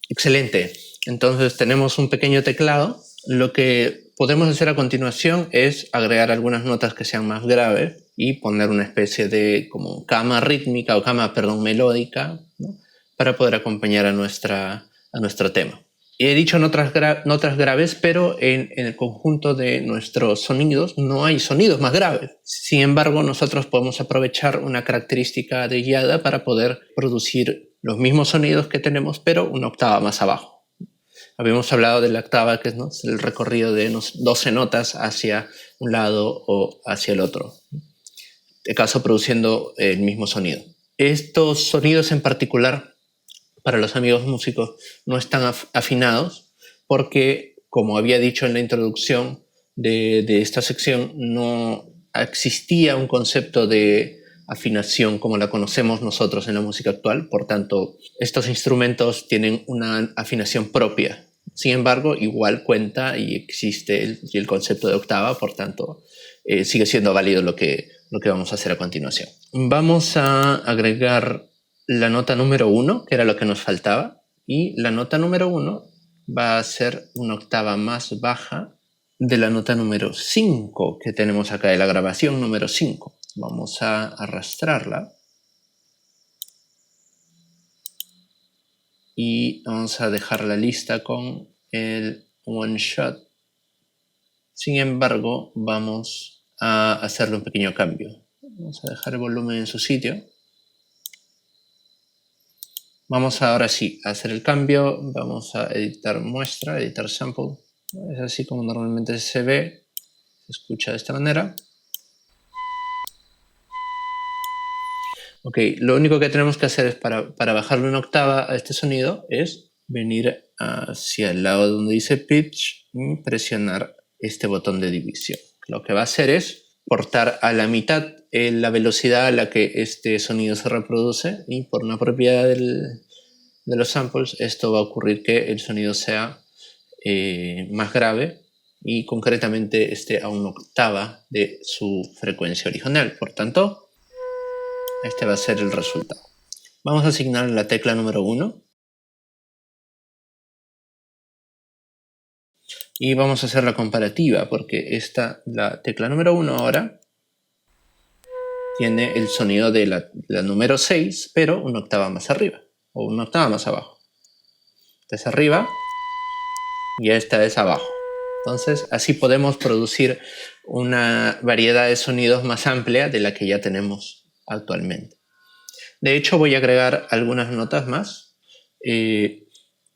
Excelente. Entonces tenemos un pequeño teclado. Lo que podemos hacer a continuación es agregar algunas notas que sean más graves y poner una especie de como cama rítmica o cama, perdón, melódica, ¿no? Para poder acompañar a nuestro tema. He dicho notas graves, pero en el conjunto de nuestros sonidos no hay sonidos más graves. Sin embargo, nosotros podemos aprovechar una característica de Giada para poder producir los mismos sonidos que tenemos, pero una octava más abajo. Habíamos hablado de la octava, que es el recorrido de 12 notas hacia un lado o hacia el otro, en este caso produciendo el mismo sonido. Estos sonidos en particular, para los amigos músicos, no están afinados porque, como había dicho en la introducción de esta sección, no existía un concepto de afinación como la conocemos nosotros en la música actual. Por tanto, estos instrumentos tienen una afinación propia. Sin embargo, igual cuenta y existe el concepto de octava, por tanto, sigue siendo válido lo que vamos a hacer a continuación. Vamos a agregar la nota número 1, que era lo que nos faltaba, y la nota número 1 va a ser una octava más baja de la nota número 5 que tenemos acá de la grabación número 5. Vamos a arrastrarla y vamos a dejarla lista con el one shot. Sin embargo, vamos a hacerle un pequeño cambio. Vamos a dejar el volumen en su sitio. Vamos ahora sí a hacer el cambio. Vamos a editar muestra, editar sample. Es así como normalmente se ve, se escucha de esta manera. Ok, lo único que tenemos que hacer es para bajarle una octava a este sonido es venir hacia el lado donde dice pitch y presionar este botón de división. Lo que va a hacer es cortar a la mitad la velocidad a la que este sonido se reproduce, y por una propiedad de los samples esto va a ocurrir que el sonido sea más grave y concretamente esté a una octava de su frecuencia original. Por tanto, este va a ser el resultado. Vamos a asignar la tecla número 1 y vamos a hacer la comparativa, porque la tecla número 1 ahora tiene el sonido de la número 6, pero una octava más arriba o una octava más abajo. Esta es arriba y esta es abajo. Entonces así podemos producir una variedad de sonidos más amplia de la que ya tenemos actualmente. De hecho, voy a agregar algunas notas más.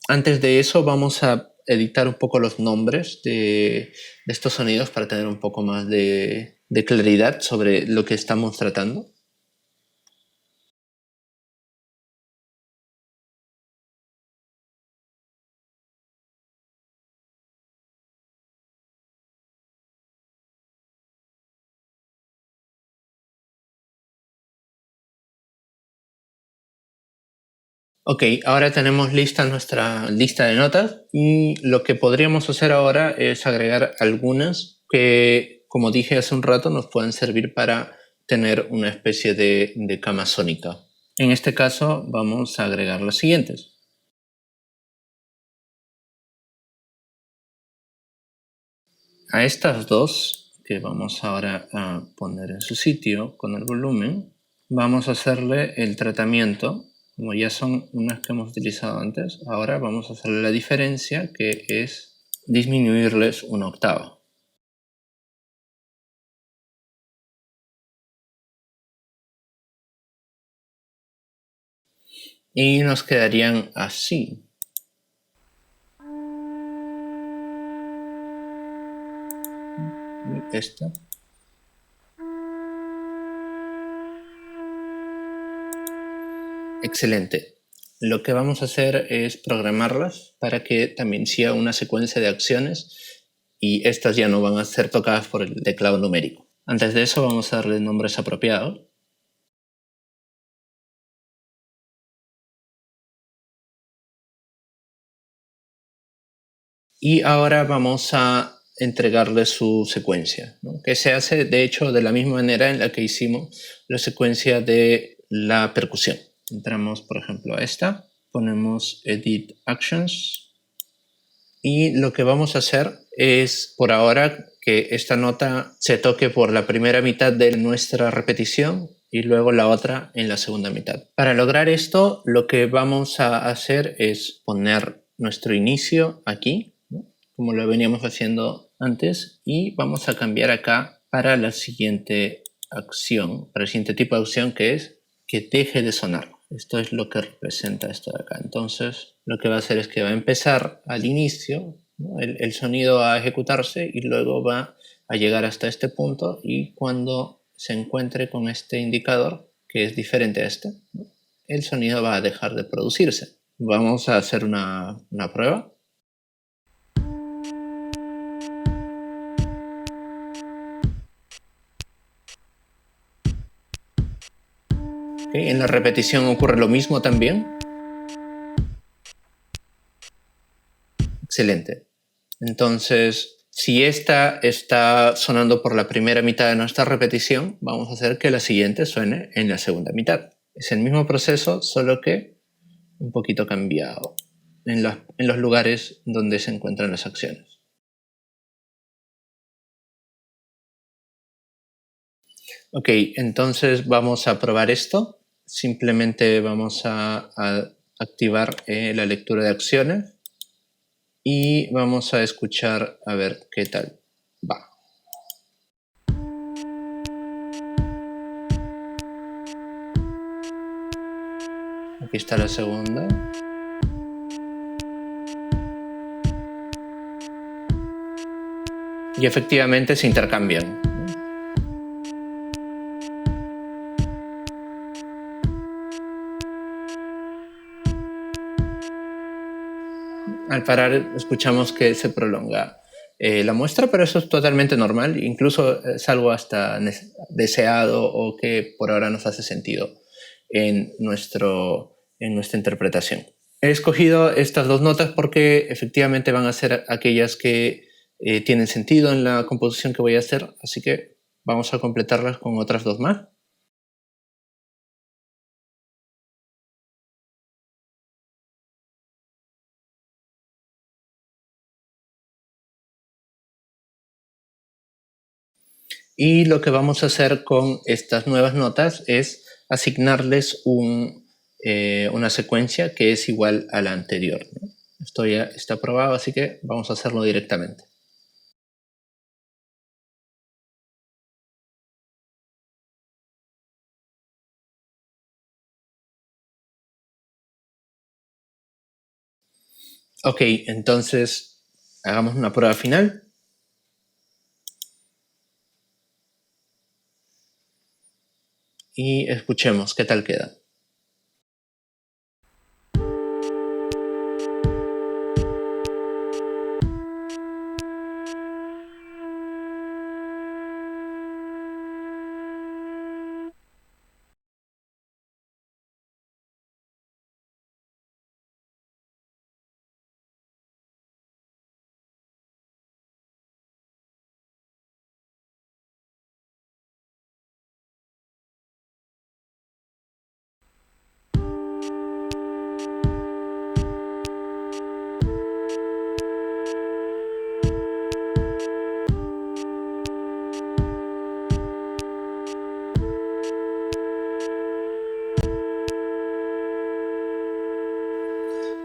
Antes de eso vamos a editar un poco los nombres de estos sonidos para tener un poco más de claridad sobre lo que estamos tratando. Ok, ahora tenemos lista nuestra lista de notas y lo que podríamos hacer ahora es agregar algunas que, como dije hace un rato, nos pueden servir para tener una especie de cama sónica. En este caso vamos a agregar las siguientes. A estas dos, que vamos ahora a poner en su sitio con el volumen, vamos a hacerle el tratamiento. Como ya son unas que hemos utilizado antes, ahora vamos a hacerle la diferencia, que es disminuirles una octava. Y nos quedarían así. Esta. Excelente. Lo que vamos a hacer es programarlas para que también siga una secuencia de acciones y estas ya no van a ser tocadas por el teclado numérico. Antes de eso vamos a darle nombres apropiados. Y ahora vamos a entregarle su secuencia, ¿no? Que se hace de hecho de la misma manera en la que hicimos la secuencia de la percusión. Entramos por ejemplo a esta, ponemos Edit Actions y lo que vamos a hacer es por ahora que esta nota se toque por la primera mitad de nuestra repetición y luego la otra en la segunda mitad. Para lograr esto lo que vamos a hacer es poner nuestro inicio aquí, como lo veníamos haciendo antes, y vamos a cambiar acá para la siguiente acción, para el siguiente tipo de acción, que es que deje de sonar. Esto es lo que representa esto de acá. Entonces lo que va a hacer es que va a empezar al inicio, ¿no? El sonido va a ejecutarse y luego va a llegar hasta este punto, y cuando se encuentre con este indicador, que es diferente a este, ¿no?, el sonido va a dejar de producirse. Vamos a hacer una prueba. ¿Okay? En la repetición ocurre lo mismo también. Excelente. Entonces, si esta está sonando por la primera mitad de nuestra repetición, vamos a hacer que la siguiente suene en la segunda mitad. Es el mismo proceso, solo que un poquito cambiado en los lugares donde se encuentran las acciones. Ok, entonces vamos a probar esto. Simplemente vamos a activar la lectura de acciones y vamos a escuchar a ver qué tal va. Aquí está la segunda. Y efectivamente se intercambian. Al parar escuchamos que se prolonga la muestra, pero eso es totalmente normal, incluso es algo hasta deseado o que por ahora nos hace sentido en nuestra interpretación. He escogido estas dos notas porque efectivamente van a ser aquellas que tienen sentido en la composición que voy a hacer, así que vamos a completarlas con otras dos más. Y lo que vamos a hacer con estas nuevas notas es asignarles una secuencia que es igual a la anterior, ¿no? Esto ya está aprobado, así que vamos a hacerlo directamente. Ok, entonces hagamos una prueba final. Y escuchemos qué tal queda.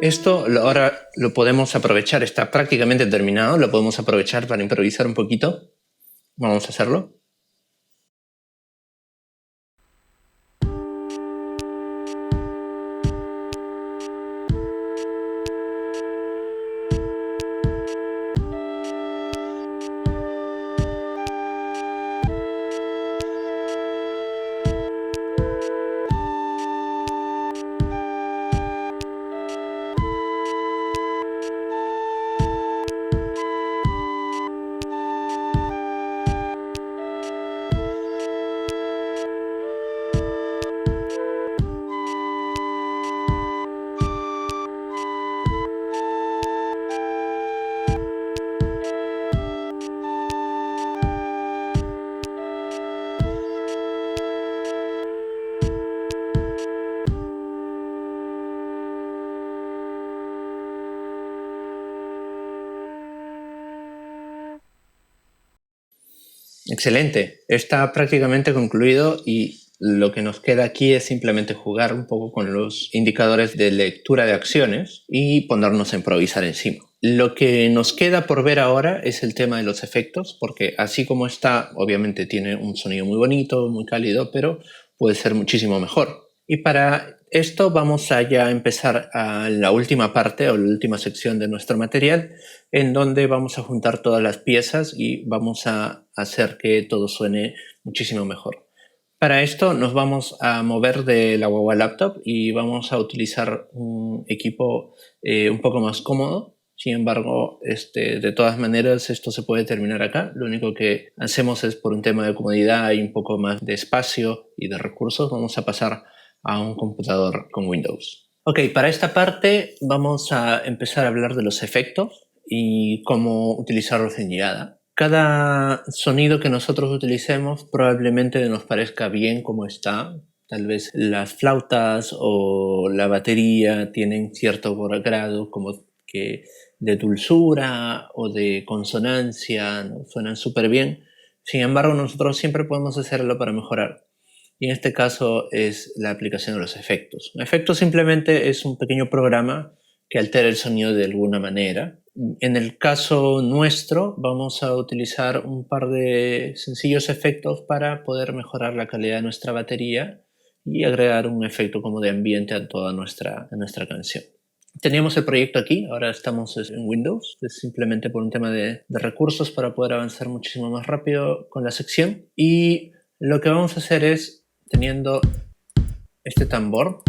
Esto ahora lo podemos aprovechar, está prácticamente terminado, lo podemos aprovechar para improvisar un poquito. Vamos a hacerlo. Excelente, está prácticamente concluido y lo que nos queda aquí es simplemente jugar un poco con los indicadores de lectura de acciones y ponernos a improvisar encima. Lo que nos queda por ver ahora es el tema de los efectos, porque así como está, obviamente tiene un sonido muy bonito, muy cálido, pero puede ser muchísimo mejor. Y para esto vamos a ya empezar a la última parte o la última sección de nuestro material, en donde vamos a juntar todas las piezas y vamos a hacer que todo suene muchísimo mejor. Para esto nos vamos a mover de la Huawei Laptop y vamos a utilizar un equipo un poco más cómodo. Sin embargo, de todas maneras esto se puede terminar acá. Lo único que hacemos es, por un tema de comodidad y un poco más de espacio y de recursos, vamos a pasar a un computador con Windows. Ok, para esta parte vamos a empezar a hablar de los efectos y cómo utilizarlos en llegada. Cada sonido que nosotros utilicemos probablemente nos parezca bien como está. Tal vez las flautas o la batería tienen cierto grado como que de dulzura o de consonancia, ¿no? Suenan súper bien. Sin embargo, nosotros siempre podemos hacerlo para mejorar. Y en este caso es la aplicación de los efectos. Un efecto simplemente es un pequeño programa que altera el sonido de alguna manera. En el caso nuestro vamos a utilizar un par de sencillos efectos para poder mejorar la calidad de nuestra batería y agregar un efecto como de ambiente a toda nuestra canción. Teníamos el proyecto aquí, ahora estamos en Windows, es simplemente por un tema de recursos para poder avanzar muchísimo más rápido con la sección. Y lo que vamos a hacer es, teniendo este tambor,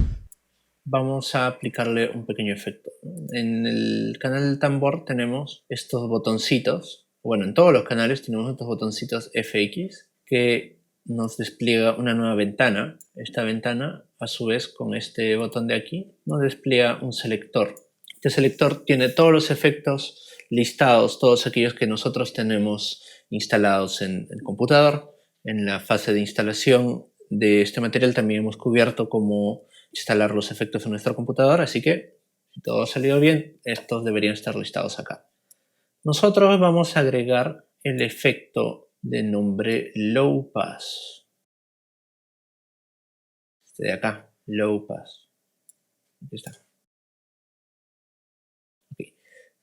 vamos a aplicarle un pequeño efecto. En el canal del tambor tenemos estos botoncitos, bueno, en todos los canales tenemos estos botoncitos FX que nos despliega una nueva ventana. Esta ventana, a su vez, con este botón de aquí, nos despliega un selector. Este selector tiene todos los efectos listados, todos aquellos que nosotros tenemos instalados en el computador. En la fase de instalación de este material también hemos cubierto cómo instalar los efectos en nuestro computador, así que si todo ha salido bien, estos deberían estar listados acá. Nosotros vamos a agregar el efecto de nombre Low Pass. Este de acá, Low Pass. Aquí está. Okay.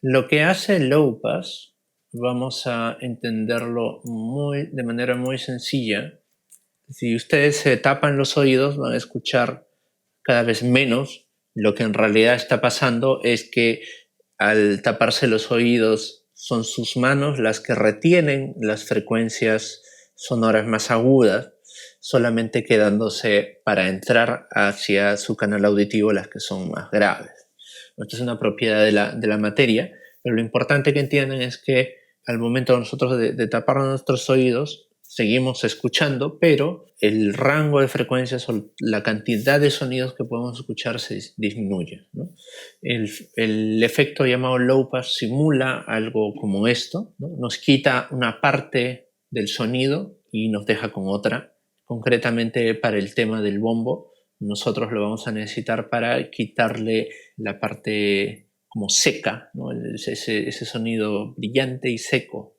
Lo que hace Low Pass, vamos a entenderlo de manera muy sencilla. Si ustedes se tapan los oídos, van a escuchar cada vez menos. Lo que en realidad está pasando es que al taparse los oídos son sus manos las que retienen las frecuencias sonoras más agudas, solamente quedándose para entrar hacia su canal auditivo las que son más graves. Esto es una propiedad de la materia, pero lo importante que entiendan es que al momento nosotros de tapar nuestros oídos, seguimos escuchando, pero el rango de frecuencias o la cantidad de sonidos que podemos escuchar se disminuye, ¿no? El efecto llamado low pass simula algo como esto, ¿no? Nos quita una parte del sonido y nos deja con otra. Concretamente para el tema del bombo, nosotros lo vamos a necesitar para quitarle la parte como seca, ¿no? Ese sonido brillante y seco,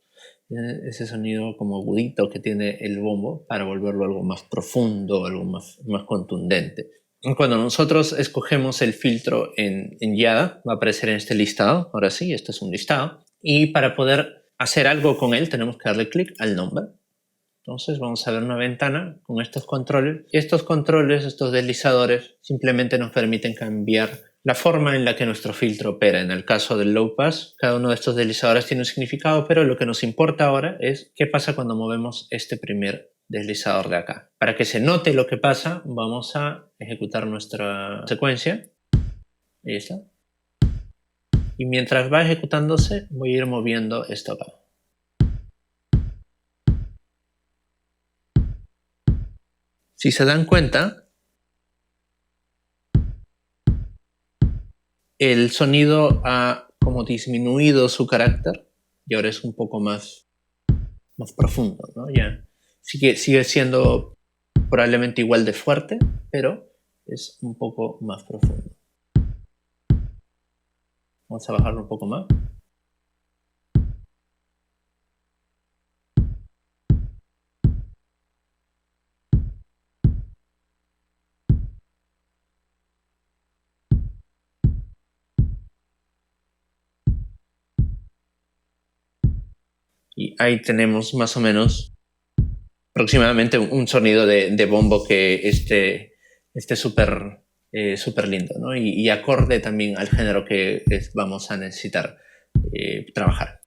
ese sonido como agudito que tiene el bombo, para volverlo algo más profundo, algo más contundente. Cuando nosotros escogemos el filtro en YADA, va a aparecer en este listado. Ahora sí, este es un listado. Y para poder hacer algo con él, tenemos que darle clic al nombre. Entonces vamos a ver una ventana con estos controles. Y estos controles, estos deslizadores, simplemente nos permiten cambiar la forma en la que nuestro filtro opera. En el caso del low pass, cada uno de estos deslizadores tiene un significado, pero lo que nos importa ahora es qué pasa cuando movemos este primer deslizador de acá. Para que se note lo que pasa, vamos a ejecutar nuestra secuencia. Ahí está. Y mientras va ejecutándose, voy a ir moviendo esto acá. Si se dan cuenta, el sonido ha como disminuido su carácter y ahora es un poco más profundo, ¿no? Ya sigue siendo probablemente igual de fuerte, pero es un poco más profundo. Vamos a bajarlo un poco más. Y ahí tenemos más o menos aproximadamente un sonido de bombo que esté súper lindo, ¿no? Y acorde también al género que vamos a necesitar trabajar.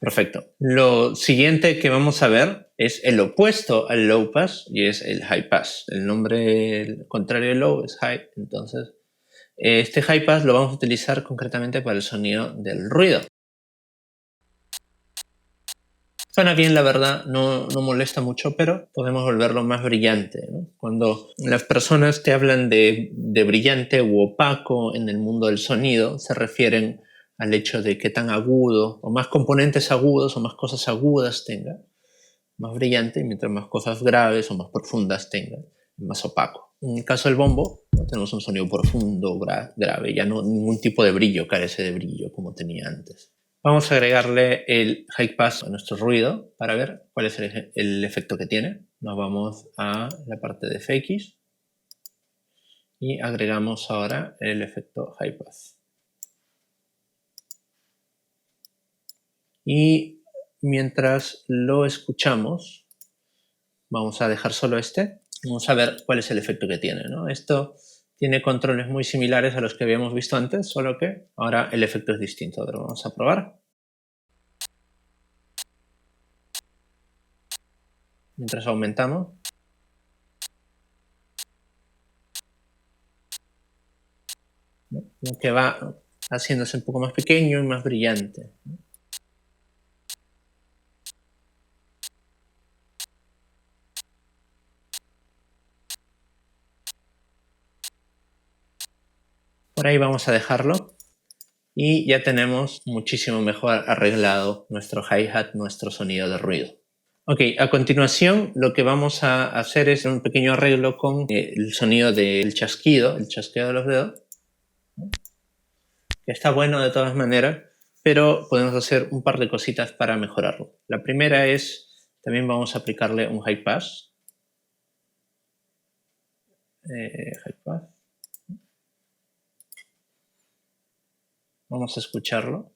Perfecto. Lo siguiente que vamos a ver es el opuesto al low pass y es el high pass. El nombre contrario de low es high. Entonces, este high pass lo vamos a utilizar concretamente para el sonido del ruido. Suena bien, la verdad, no molesta mucho, pero podemos volverlo más brillante, ¿no? Cuando las personas te hablan de brillante u opaco en el mundo del sonido, se refieren al hecho de qué tan agudo, o más componentes agudos, o más cosas agudas tenga, más brillante, y mientras más cosas graves o más profundas tenga, más opaco. En el caso del bombo, ¿no? Tenemos un sonido profundo, grave, ya no ningún tipo de brillo, carece de brillo como tenía antes. Vamos a agregarle el high pass a nuestro ruido para ver cuál es el efecto que tiene. Nos vamos a la parte de FX y agregamos ahora el efecto high pass. Y mientras lo escuchamos, vamos a dejar solo este Vamos a ver cuál es el efecto que tiene, ¿no? Esto tiene controles muy similares a los que habíamos visto antes, solo que ahora el efecto es distinto. A ver, vamos a probar. Mientras aumentamos. ¿No? Como que va haciéndose un poco más pequeño y más brillante, ¿no? Por ahí vamos a dejarlo. Y ya tenemos muchísimo mejor arreglado nuestro hi-hat, nuestro sonido de ruido. Ok, a continuación lo que vamos a hacer es un pequeño arreglo con el sonido del chasquido, el chasqueo de los dedos, ¿no? Que está bueno de todas maneras, pero podemos hacer un par de cositas para mejorarlo. La primera es, también vamos a aplicarle un high pass. High pass. Vamos a escucharlo.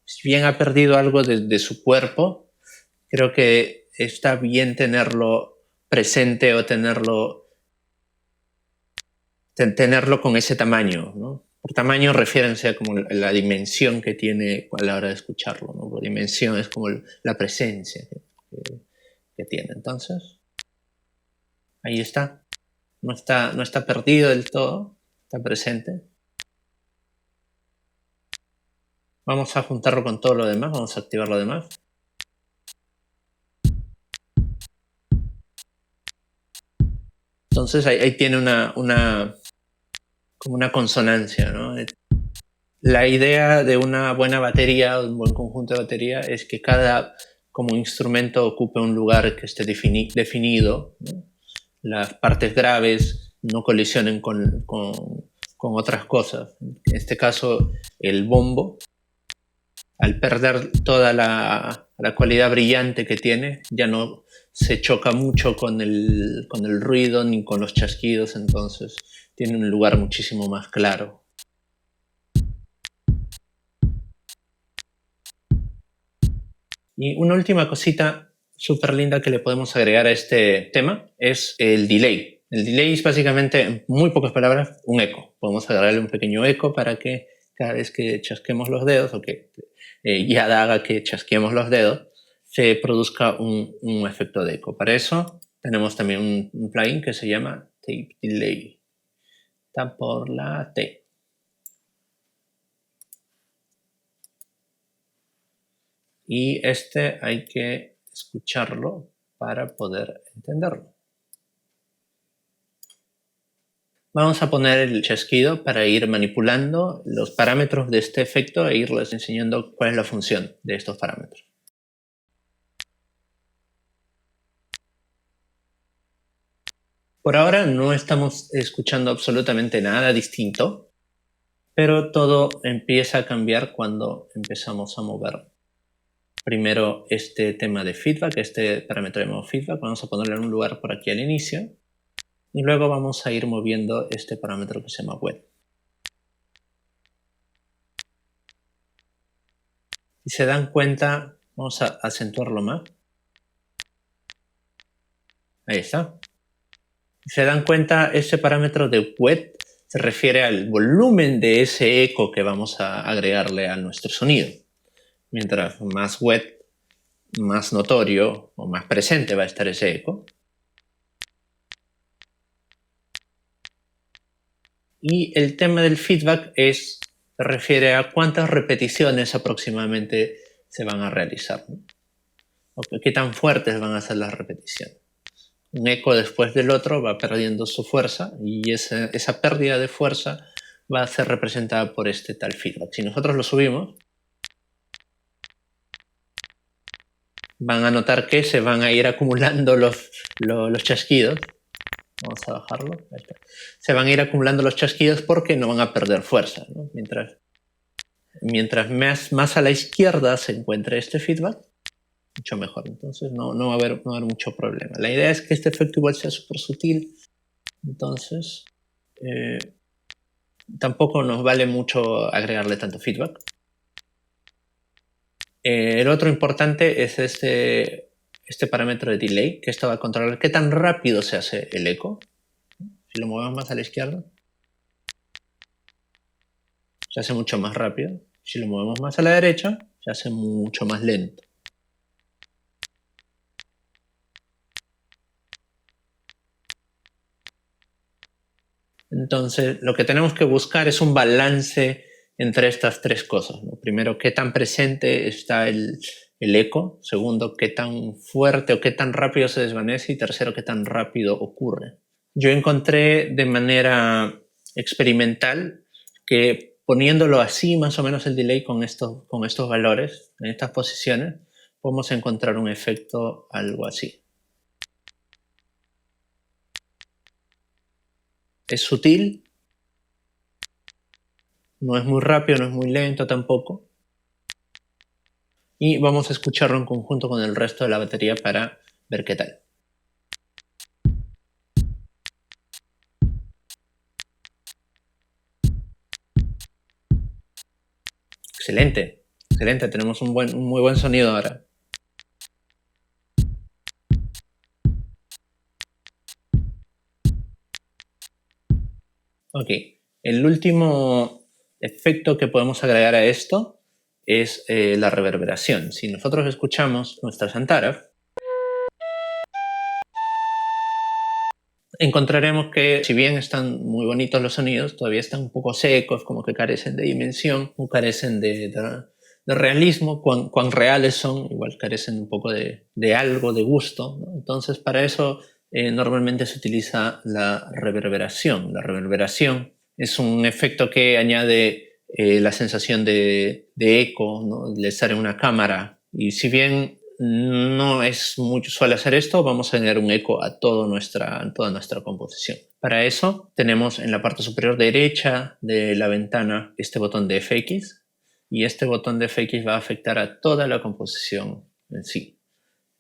Si bien ha perdido algo de su cuerpo, creo que está bien tenerlo presente o tenerlo con ese tamaño, ¿no? Por tamaño refiérense a como la dimensión que tiene a la hora de escucharlo, ¿no? Por dimensión es como la presencia que tiene. Entonces, ahí está. No está perdido del todo, está presente. Vamos a juntarlo con todo lo demás, vamos a activar lo demás. Entonces ahí tiene como una consonancia, ¿no? La idea de una buena batería, un buen conjunto de batería, es que cada como instrumento ocupe un lugar que esté definido, ¿no? Las partes graves no colisionen con otras cosas. En este caso, el bombo, al perder toda la cualidad brillante que tiene, ya no se choca mucho con el ruido ni con los chasquidos, entonces tiene un lugar muchísimo más claro. Y una última cosita súper linda que le podemos agregar a este tema es el delay. El delay es básicamente, en muy pocas palabras, un eco. Podemos agregarle un pequeño eco para que cada vez que chasquemos los dedos o que ya haga que chasquemos los dedos, se produzca un efecto de eco. Para eso tenemos también un plugin que se llama Tape Delay. Está por la T. Y este hay que escucharlo para poder entenderlo. Vamos a poner el chasquido para ir manipulando los parámetros de este efecto e irles enseñando cuál es la función de estos parámetros. Por ahora no estamos escuchando absolutamente nada distinto, pero todo empieza a cambiar cuando empezamos a mover. Primero este tema de feedback, este parámetro de modo feedback, vamos a ponerlo en un lugar por aquí al inicio. Y luego vamos a ir moviendo este parámetro que se llama wet. Si se dan cuenta, vamos a acentuarlo más. Ahí está. Si se dan cuenta, ese parámetro de wet se refiere al volumen de ese eco que vamos a agregarle a nuestro sonido. Mientras más wet, más notorio o más presente va a estar ese eco. Y el tema del feedback se refiere a cuántas repeticiones aproximadamente se van a realizar, ¿no? O qué tan fuertes van a ser las repeticiones. Un eco después del otro va perdiendo su fuerza y esa pérdida de fuerza va a ser representada por este tal feedback. Si nosotros lo subimos, van a notar que se van a ir acumulando los chasquidos. Vamos a bajarlo. Ahí está. Se van a ir acumulando los chasquidos porque no van a perder fuerza, ¿no? Mientras más a la izquierda se encuentre este feedback, mucho mejor. Entonces no va a haber mucho problema. La idea es que este efecto igual sea súper sutil. Entonces tampoco nos vale mucho agregarle tanto feedback. El otro importante es este parámetro de delay, que esto va a controlar qué tan rápido se hace el eco. Si lo movemos más a la izquierda, se hace mucho más rápido. Si lo movemos más a la derecha, se hace mucho más lento. Entonces, lo que tenemos que buscar es un balance entre estas tres cosas, ¿no? Primero, qué tan presente está el eco. Segundo, qué tan fuerte o qué tan rápido se desvanece. Y tercero, qué tan rápido ocurre. Yo encontré de manera experimental que poniéndolo así, más o menos el delay con estos valores, en estas posiciones, podemos encontrar un efecto algo así. Es sutil, no es muy rápido, no es muy lento tampoco. Y vamos a escucharlo en conjunto con el resto de la batería para ver qué tal. Excelente, excelente, tenemos un muy buen sonido ahora. Ok, el último efecto que podemos agregar a esto es la reverberación. Si nosotros escuchamos nuestra Xantaras, encontraremos que si bien están muy bonitos los sonidos, todavía están un poco secos, como que carecen de dimensión, o carecen de realismo. Cuán reales son, igual carecen un poco de algo, de gusto, ¿no? Entonces, para eso normalmente se utiliza la reverberación. La reverberación es un efecto que añade la sensación de eco, ¿no? De estar en una cámara. Y si bien no es muy usual hacer esto, vamos a tener un eco a toda nuestra composición. Para eso tenemos en la parte superior derecha de la ventana este botón de FX, y este botón de FX va a afectar a toda la composición en sí.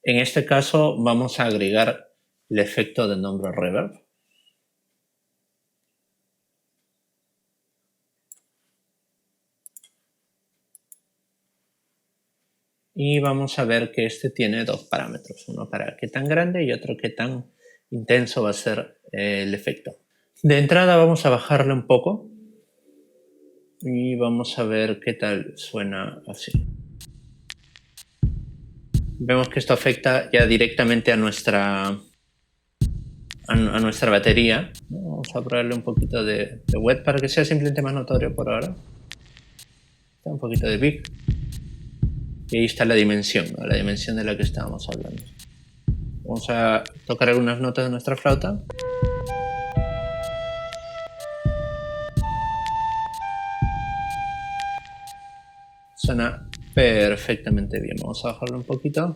En este caso vamos a agregar el efecto de nombre reverb. Y vamos a ver que este tiene dos parámetros, uno para qué tan grande y otro qué tan intenso va a ser el efecto. De entrada vamos a bajarle un poco y vamos a ver qué tal suena así. Vemos que esto afecta ya directamente a nuestra batería. Vamos a probarle un poquito de wet para que sea simplemente más notorio por ahora. Un poquito de big. Y ahí está la dimensión, ¿no? La dimensión de la que estábamos hablando. Vamos a tocar algunas notas de nuestra flauta. Suena perfectamente bien. Vamos a bajarlo un poquito.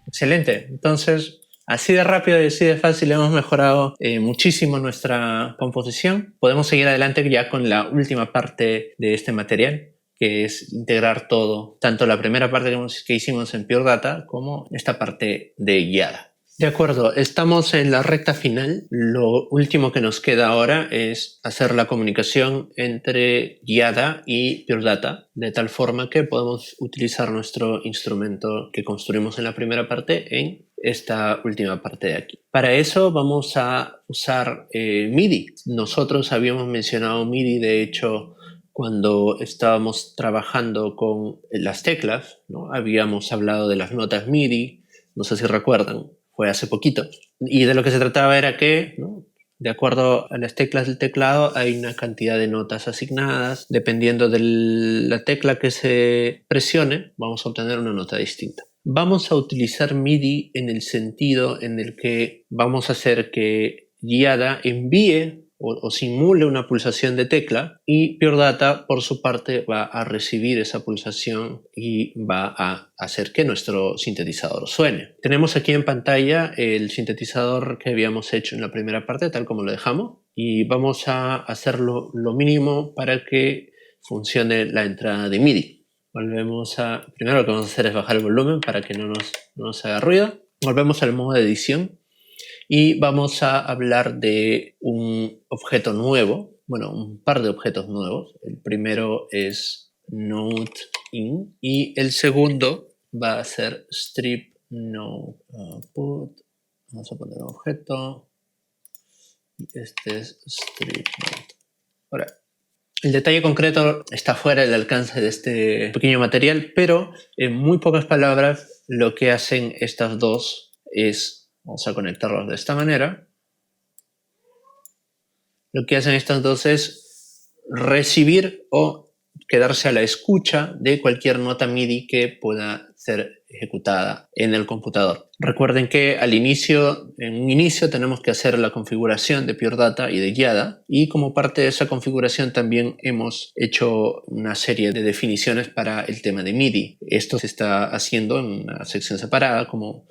Excelente. Entonces, así de rápido y así de fácil hemos mejorado muchísimo nuestra composición. Podemos seguir adelante ya con la última parte de este material, que es integrar todo, tanto la primera parte que hicimos en Pure Data como esta parte de guiada. De acuerdo, estamos en la recta final. Lo último que nos queda ahora es hacer la comunicación entre guiada y Pure Data, de tal forma que podemos utilizar nuestro instrumento que construimos en la primera parte en esta última parte de aquí. Para eso vamos a usar MIDI. Nosotros habíamos mencionado MIDI, de hecho, cuando estábamos trabajando con las teclas, ¿no? Habíamos hablado de las notas MIDI, no sé si recuerdan. Fue hace poquito. Y de lo que se trataba era que, ¿no? De acuerdo a las teclas del teclado hay una cantidad de notas asignadas. Dependiendo de la tecla que se presione, vamos a obtener una nota distinta. Vamos a utilizar MIDI en el sentido en el que vamos a hacer que guiada envíe o simule una pulsación de tecla, y Pure Data por su parte va a recibir esa pulsación y va a hacer que nuestro sintetizador suene. Tenemos aquí en pantalla el sintetizador que habíamos hecho en la primera parte, tal como lo dejamos, y vamos a hacerlo lo mínimo para que funcione la entrada de MIDI. Volvemos a... Primero lo que vamos a hacer es bajar el volumen para que no nos haga ruido. Volvemos al modo de edición y vamos a hablar de un objeto nuevo. Bueno, un par de objetos nuevos. El primero es NodeIn y el segundo va a ser strip NodePut. Vamos a poner un objeto. Y este es strip Node. Ahora, el detalle concreto está fuera del alcance de este pequeño material, pero en muy pocas palabras lo que hacen estas dos es, vamos a conectarlos de esta manera, lo que hacen estas dos es recibir o quedarse a la escucha de cualquier nota MIDI que pueda ser ejecutada en el computador. Recuerden que en un inicio tenemos que hacer la configuración de Pure Data y de YADA, y como parte de esa configuración también hemos hecho una serie de definiciones para el tema de MIDI. Esto se está haciendo en una sección separada, como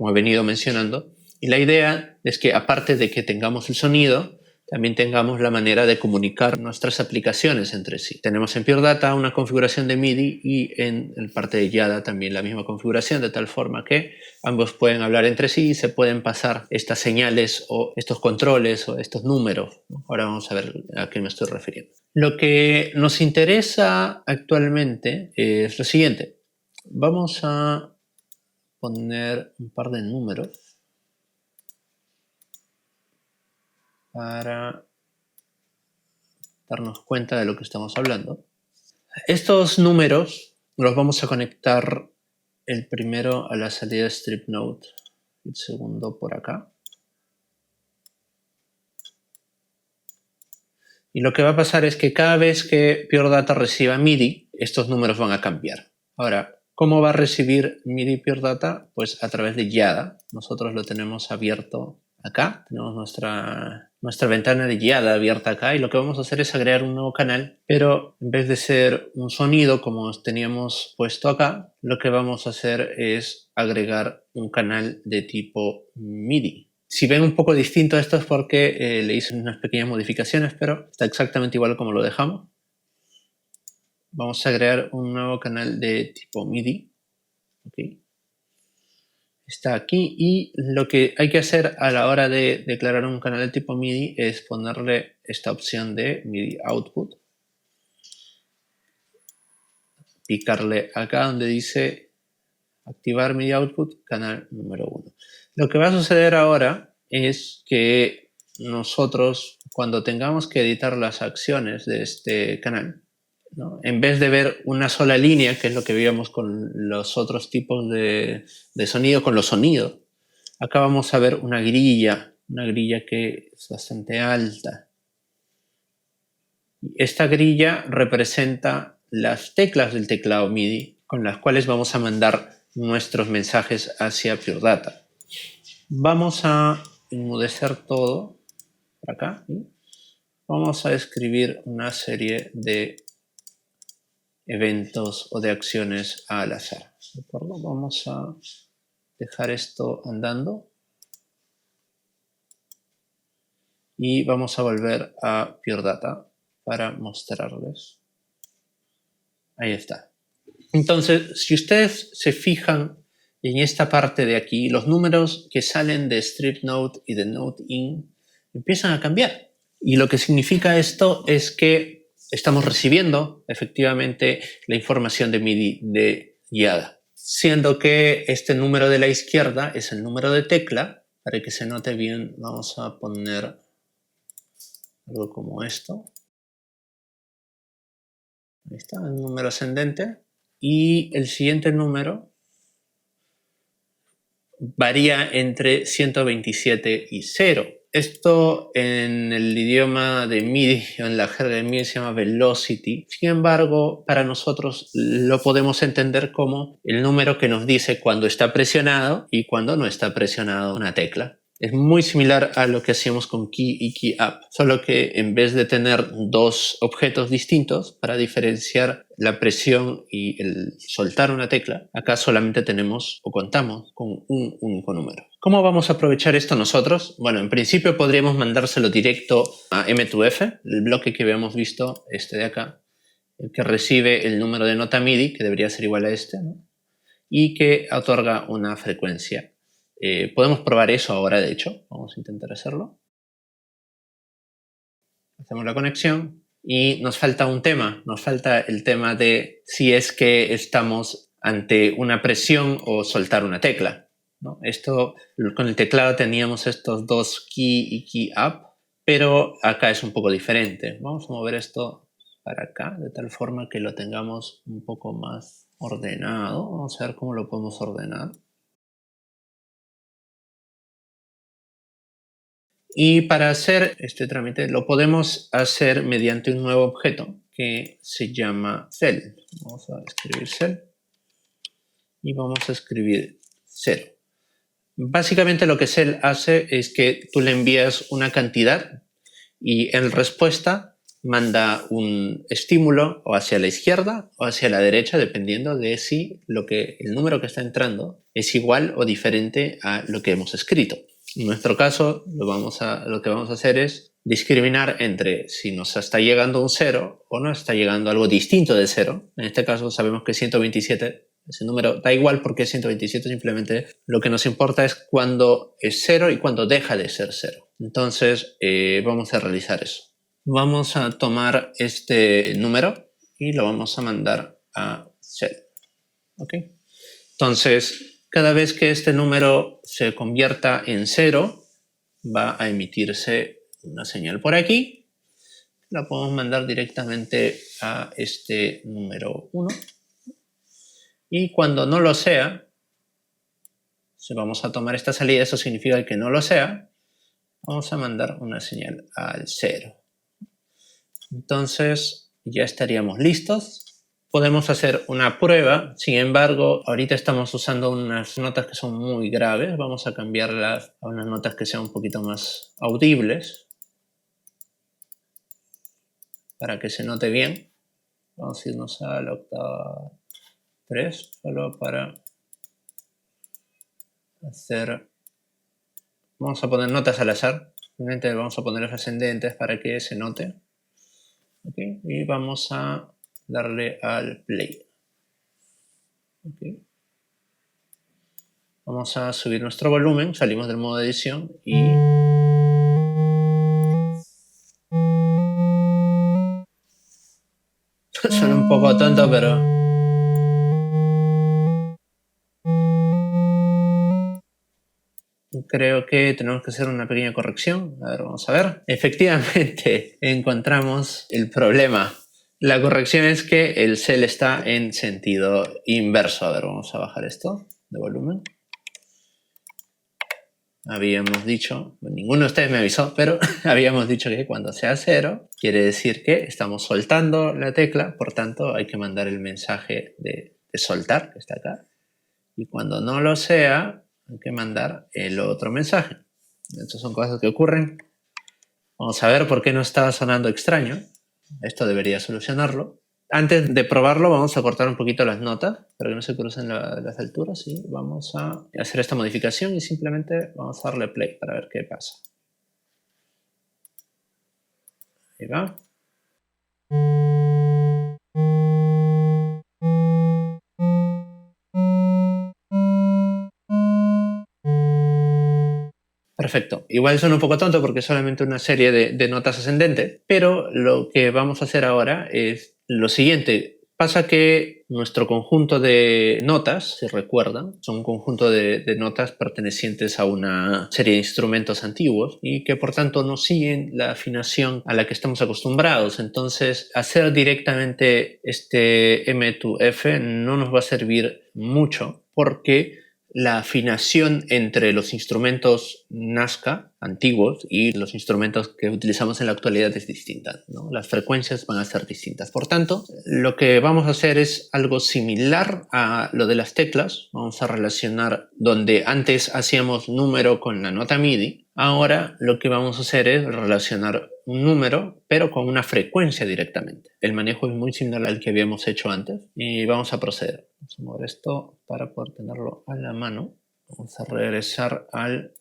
he venido mencionando, y la idea es que aparte de que tengamos el sonido, también tengamos la manera de comunicar nuestras aplicaciones entre sí. Tenemos en Pure Data una configuración de MIDI y en el parte de YADA también la misma configuración, de tal forma que ambos pueden hablar entre sí y se pueden pasar estas señales o estos controles o estos números. Ahora vamos a ver a qué me estoy refiriendo. Lo que nos interesa actualmente es lo siguiente. Vamos a poner un par de números para darnos cuenta de lo que estamos hablando. Estos números los vamos a conectar el primero a la salida de Strip Node, el segundo por acá. Y lo que va a pasar es que cada vez que Pure Data reciba MIDI, estos números van a cambiar. Ahora, ¿cómo va a recibir MIDI Pure Data? Pues a través de YADA. Nosotros lo tenemos abierto acá, tenemos nuestra ventana de YADA abierta acá, y lo que vamos a hacer es agregar un nuevo canal, pero en vez de ser un sonido como teníamos puesto acá, lo que vamos a hacer es agregar un canal de tipo MIDI. Si ven un poco distinto esto es porque le hice unas pequeñas modificaciones, pero está exactamente igual como lo dejamos. Vamos a agregar un nuevo canal de tipo MIDI. Okay. Está aquí, y lo que hay que hacer a la hora de declarar un canal de tipo MIDI es ponerle esta opción de MIDI Output. Picarle acá donde dice activar MIDI Output, canal número 1. Lo que va a suceder ahora es que nosotros, cuando tengamos que editar las acciones de este canal, ¿no? En vez de ver una sola línea, que es lo que veíamos con los otros tipos de sonido, con los sonidos, acá vamos a ver una grilla que es bastante alta. Esta grilla representa las teclas del teclado MIDI con las cuales vamos a mandar nuestros mensajes hacia Pure Data. Vamos a enmudecer todo por acá. Vamos a escribir una serie de eventos o de acciones al azar. ¿De acuerdo? Vamos a dejar esto andando y vamos a volver a Pure Data para mostrarles. Ahí está. Entonces, si ustedes se fijan en esta parte de aquí, los números que salen de Strip Node y de NodeIn empiezan a cambiar. Y lo que significa esto es que estamos recibiendo efectivamente la información de MIDI de YADA, siendo que este número de la izquierda es el número de tecla. Para que se note bien, vamos a poner algo como esto. Ahí está, el número ascendente. Y el siguiente número varía entre 127 y 0. Esto en el idioma de MIDI, en la jerga de MIDI, se llama velocity. Sin embargo, para nosotros lo podemos entender como el número que nos dice cuando está presionado y cuando no está presionado una tecla. Es muy similar a lo que hacíamos con key y key up, solo que en vez de tener dos objetos distintos para diferenciar la presión y el soltar una tecla, acá solamente tenemos o contamos con un único número. ¿Cómo vamos a aprovechar esto nosotros? Bueno, en principio podríamos mandárselo directo a M2F, el bloque que habíamos visto, este de acá. el que recibe el número de nota MIDI, que debería ser igual a este, ¿no? Y que otorga una frecuencia. Podemos probar eso ahora, de hecho. Vamos a intentar hacerlo. Hacemos la conexión y nos falta un tema. Nos falta el tema de si es que estamos ante una presión o soltar una tecla, ¿no? Esto, con el teclado teníamos estos dos key y key up, pero acá es un poco diferente. Vamos a mover esto para acá, de tal forma que lo tengamos un poco más ordenado. Vamos a ver cómo lo podemos ordenar. Y para hacer este trámite lo podemos hacer mediante un nuevo objeto que se llama cell. Vamos a escribir cell y vamos a escribir 0. Básicamente lo que cell hace es que tú le envías una cantidad y en respuesta manda un estímulo o hacia la izquierda o hacia la derecha, dependiendo de si el número que está entrando es igual o diferente a lo que hemos escrito. En nuestro caso, lo que vamos a hacer es discriminar entre si nos está llegando un 0 o nos está llegando algo distinto de 0. En este caso sabemos que 127, ese número da igual porque es 127, simplemente lo que nos importa es cuando es 0 y cuando deja de ser 0. Entonces vamos a realizar eso. Vamos a tomar este número y lo vamos a mandar a cell. ¿Ok? Entonces, cada vez que este número se convierta en 0, va a emitirse una señal por aquí. La podemos mandar directamente a este número 1. Y cuando no lo sea, si vamos a tomar esta salida, eso significa que no lo sea, vamos a mandar una señal al 0. Entonces, ya estaríamos listos. Podemos hacer una prueba, sin embargo, ahorita estamos usando unas notas que son muy graves. Vamos a cambiarlas a unas notas que sean un poquito más audibles para que se note bien. Vamos a irnos a la octava 3, solo para hacer... Vamos a poner notas al azar. Simplemente vamos a poner los ascendentes para que se note. ¿Okay? Y vamos a darle al play. ¿Okay? Vamos a subir nuestro volumen, salimos del modo de edición y... Suena un poco tonto, pero... Creo que tenemos que hacer una pequeña corrección. A ver, vamos a ver. Efectivamente, encontramos el problema. La corrección es que el cell está en sentido inverso. A ver, vamos a bajar esto de volumen. Habíamos dicho, ninguno de ustedes me avisó, pero habíamos dicho que cuando sea 0, quiere decir que estamos soltando la tecla, por tanto hay que mandar el mensaje de soltar, que está acá. Y cuando no lo sea, hay que mandar el otro mensaje. Estas son cosas que ocurren. Vamos a ver por qué no está sonando extraño. Esto debería solucionarlo. Antes de probarlo vamos a cortar un poquito las notas para que no se crucen las alturas y vamos a hacer esta modificación y simplemente vamos a darle play para ver qué pasa. Ahí va. Perfecto. Igual suena un poco tonto porque es solamente una serie de notas ascendentes, pero lo que vamos a hacer ahora es lo siguiente. Pasa que nuestro conjunto de notas, si recuerdan, son un conjunto de notas pertenecientes a una serie de instrumentos antiguos y que por tanto no siguen la afinación a la que estamos acostumbrados. Entonces, hacer directamente este M2F no nos va a servir mucho porque la afinación entre los instrumentos Nazca antiguos y los instrumentos que utilizamos en la actualidad es distinta, ¿no? Las frecuencias van a ser distintas. Por tanto, lo que vamos a hacer es algo similar a lo de las teclas. Vamos a relacionar donde antes hacíamos número con la nota MIDI. Ahora lo que vamos a hacer es relacionar un número, pero con una frecuencia directamente. El manejo es muy similar al que habíamos hecho antes y vamos a proceder. Vamos a mover esto para poder tenerlo a la mano. Vamos a regresar al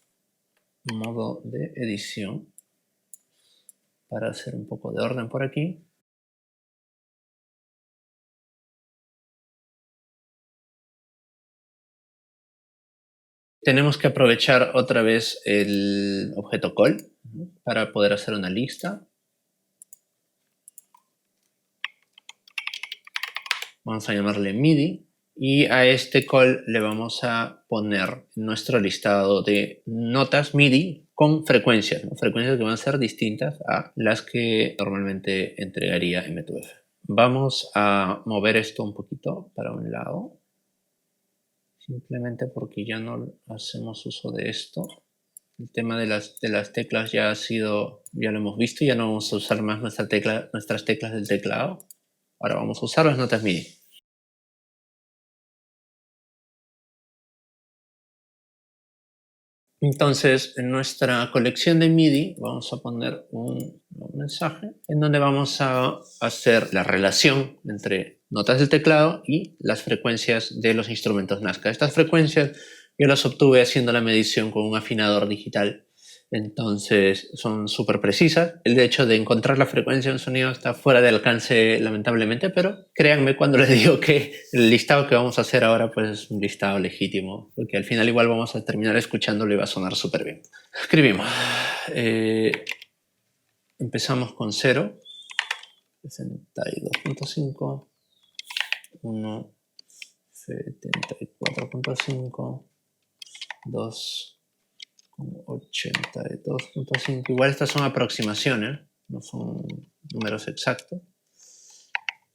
modo de edición para hacer un poco de orden por aquí. Tenemos que aprovechar otra vez el objeto call, ¿no?, para poder hacer una lista. Vamos a llamarle MIDI y a este call le vamos a poner nuestro listado de notas MIDI con frecuencias, ¿no?, frecuencias que van a ser distintas a las que normalmente entregaría M2F. Vamos a mover esto un poquito para un lado, simplemente porque ya no hacemos uso de esto. El tema de las teclas ya lo hemos visto, ya no vamos a usar más nuestras teclas del teclado. Ahora vamos a usar las notas MIDI. Entonces, en nuestra colección de MIDI vamos a poner un mensaje en donde vamos a hacer la relación entre notas del teclado y las frecuencias de los instrumentos Nazca. Estas frecuencias yo las obtuve haciendo la medición con un afinador digital. Entonces son súper precisas. El hecho de encontrar la frecuencia de un sonido está fuera de alcance, lamentablemente, pero créanme cuando les digo que el listado que vamos a hacer ahora pues es un listado legítimo, porque al final igual vamos a terminar escuchándolo y va a sonar súper bien. Escribimos. Empezamos con 0, 62.5, 1, 74.5, 2, 82.5. Igual estas son aproximaciones, no son números exactos.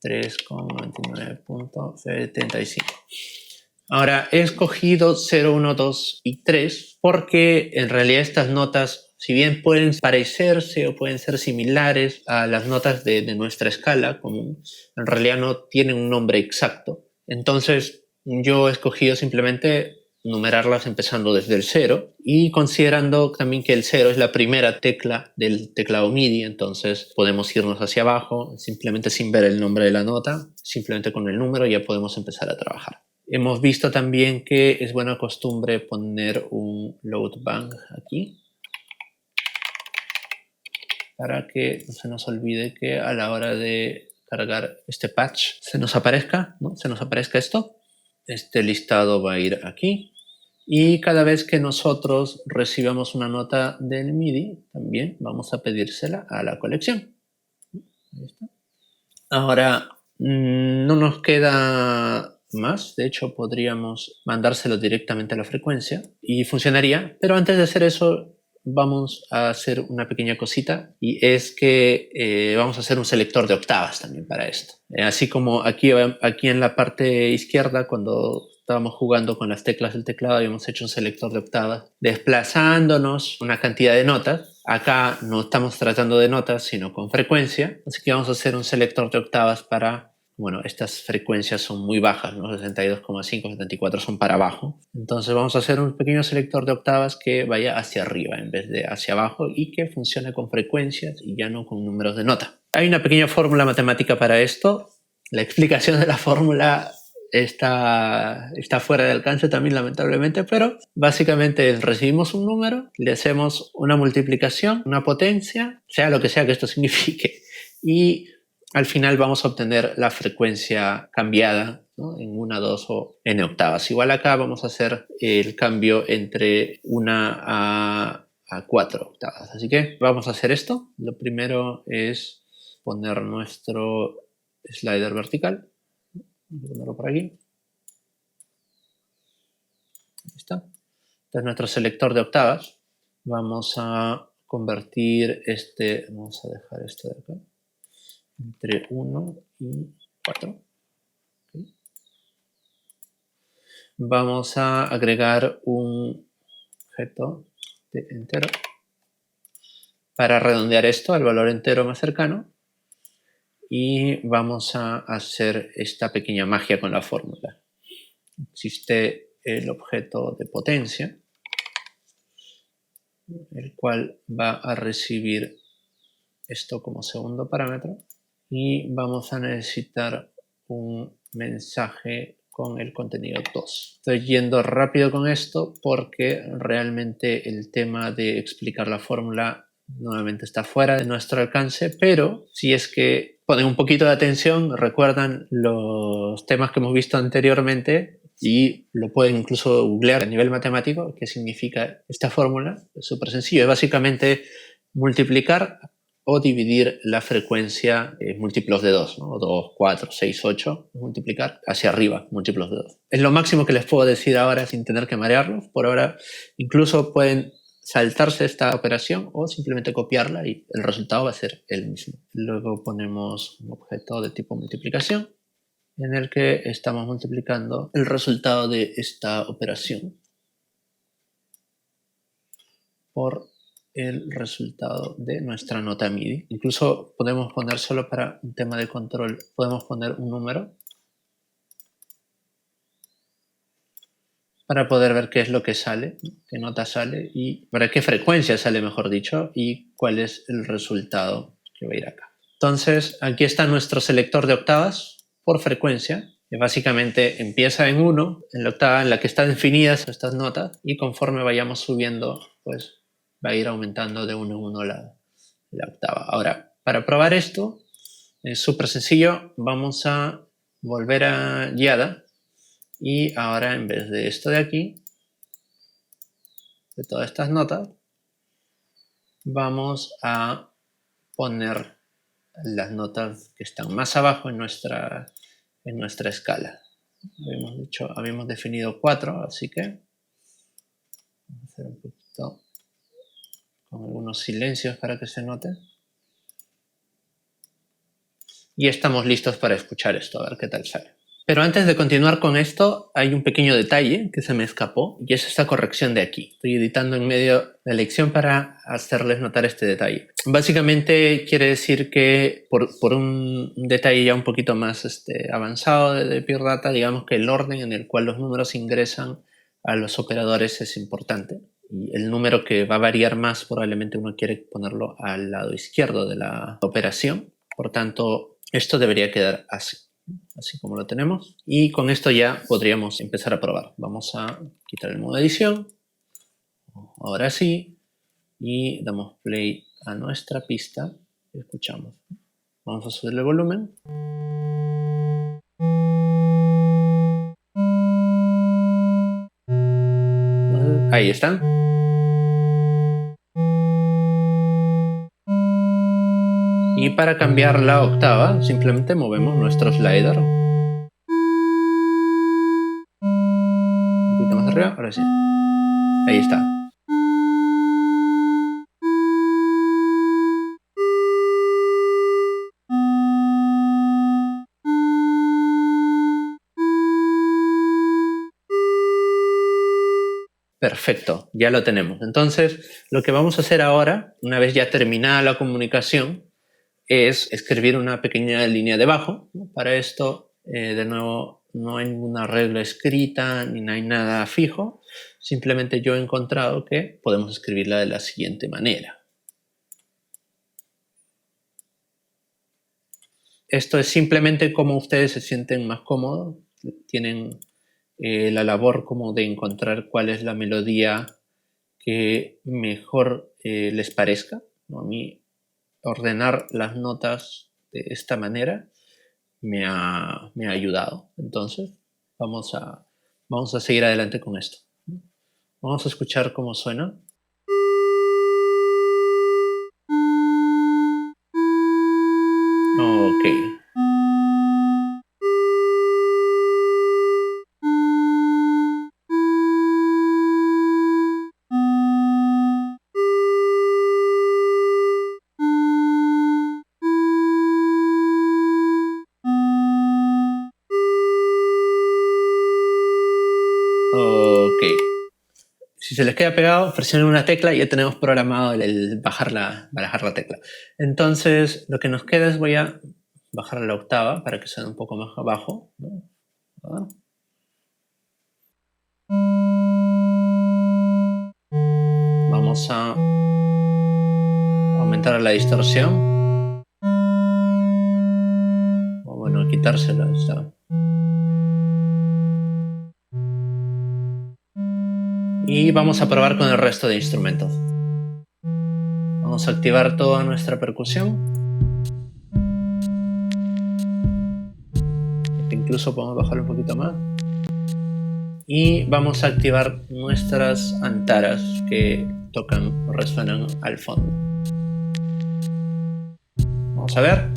3,99.75. Ahora he escogido 0, 1, 2 y 3 porque en realidad estas notas, si bien pueden parecerse o pueden ser similares a las notas de nuestra escala común, en realidad no tienen un nombre exacto. Entonces yo he escogido simplemente numerarlas empezando desde el 0 y considerando también que el 0 es la primera tecla del teclado MIDI, entonces podemos irnos hacia abajo simplemente sin ver el nombre de la nota, simplemente con el número ya podemos empezar a trabajar. Hemos visto también que es buena costumbre poner un load bang aquí para que no se nos olvide que a la hora de cargar este patch se nos aparezca, ¿no?, se nos aparezca esto. Este listado va a ir aquí. Y cada vez que nosotros recibamos una nota del MIDI, también vamos a pedírsela a la colección. Ahí está. Ahora, no nos queda más. De hecho, podríamos mandárselo directamente a la frecuencia y funcionaría. Pero antes de hacer eso, vamos a hacer una pequeña cosita. Y es que vamos a hacer un selector de octavas también para esto. Así como aquí en la parte izquierda, cuando estábamos jugando con las teclas del teclado, habíamos hecho un selector de octavas, desplazándonos una cantidad de notas. Acá no estamos tratando de notas, sino con frecuencia. Así que vamos a hacer un selector de octavas para, bueno, estas frecuencias son muy bajas, ¿no? 62,5, 74 son para abajo. Entonces vamos a hacer un pequeño selector de octavas que vaya hacia arriba en vez de hacia abajo y que funcione con frecuencias y ya no con números de nota. Hay una pequeña fórmula matemática para esto. La explicación de la fórmula está fuera de alcance también, lamentablemente, pero básicamente recibimos un número, le hacemos una multiplicación, una potencia, sea lo que sea que esto signifique, y al final vamos a obtener la frecuencia cambiada, ¿no?, en 1, 2 o n octavas. Igual acá vamos a hacer el cambio entre 1 a 4 octavas. Así que vamos a hacer esto. Lo primero es poner nuestro slider vertical. Vamos a ponerlo por aquí. Ahí está. Este es nuestro selector de octavas. Vamos a convertir vamos a dejar esto de acá, entre 1 y 4. ¿Okay? Vamos a agregar un objeto de entero para redondear esto al valor entero más cercano. Y vamos a hacer esta pequeña magia con la fórmula. Existe el objeto de potencia, el cual va a recibir esto como segundo parámetro. Y vamos a necesitar un mensaje con el contenido 2. Estoy yendo rápido con esto porque realmente el tema de explicar la fórmula nuevamente está fuera de nuestro alcance, pero si es que ponen un poquito de atención, recuerdan los temas que hemos visto anteriormente, y lo pueden incluso googlear a nivel matemático, qué significa esta fórmula. Es súper sencillo, es básicamente multiplicar o dividir la frecuencia múltiplos de 2, ¿no? 2, 4, 6, 8, multiplicar hacia arriba, múltiplos de 2. Es lo máximo que les puedo decir ahora sin tener que marearlos. Por ahora incluso pueden saltarse esta operación o simplemente copiarla y el resultado va a ser el mismo. Luego ponemos un objeto de tipo multiplicación en el que estamos multiplicando el resultado de esta operación por el resultado de nuestra nota MIDI. Incluso podemos poner, solo para un tema de control, podemos poner un número para poder ver qué es lo que sale, qué nota sale y para qué frecuencia sale, mejor dicho, y cuál es el resultado que va a ir acá. Entonces, aquí está nuestro selector de octavas por frecuencia, que básicamente empieza en 1, en la octava en la que están definidas estas notas, y conforme vayamos subiendo, pues va a ir aumentando de 1 en 1 la octava. Ahora, para probar esto, es súper sencillo. Vamos a volver a Giada. Y ahora, en vez de esto de aquí, de todas estas notas, vamos a poner las notas que están más abajo en nuestra escala. Habíamos definido 4, así que vamos a hacer un poquito con algunos silencios para que se note. Y estamos listos para escuchar esto, a ver qué tal sale. Pero antes de continuar con esto, hay un pequeño detalle que se me escapó y es esta corrección de aquí. Estoy editando en medio de la lección para hacerles notar este detalle. Básicamente quiere decir que por un detalle ya un poquito más avanzado de Pure Data, digamos que el orden en el cual los números ingresan a los operadores es importante. Y el número que va a variar más probablemente uno quiere ponerlo al lado izquierdo de la operación. Por tanto, esto debería quedar así como lo tenemos. Y con esto ya podríamos empezar a probar. Vamos a quitar el modo edición. Ahora sí. Y damos play a nuestra pista. Y escuchamos. Vamos a subirle el volumen. Ahí están. Y para cambiar la octava, simplemente movemos nuestro slider. Un poquito más arriba, ahora sí. Ahí está. Perfecto, ya lo tenemos. Entonces, lo que vamos a hacer ahora, una vez ya terminada la comunicación, es escribir una pequeña línea debajo. Para esto, de nuevo, no hay ninguna regla escrita ni hay nada fijo. Simplemente yo he encontrado que podemos escribirla de la siguiente manera. Esto es simplemente como ustedes se sienten más cómodos. Tienen la labor como de encontrar cuál es la melodía que mejor les parezca, ¿no? A mí ordenar las notas de esta manera me ha ayudado. Entonces vamos a seguir adelante con esto. Vamos a escuchar cómo suena. Ok. Si se les queda pegado, presionen una tecla y ya tenemos programado el bajar la tecla. Entonces, lo que nos queda es voy a bajar la octava para que suene un poco más abajo, ¿no? Vamos a aumentar la distorsión. O bueno, quitársela. Está. Y vamos a probar con el resto de instrumentos. Vamos a activar toda nuestra percusión. Incluso podemos bajarlo un poquito más. y vamos a activar nuestras antaras que tocan o resuenan al fondo. Vamos a ver.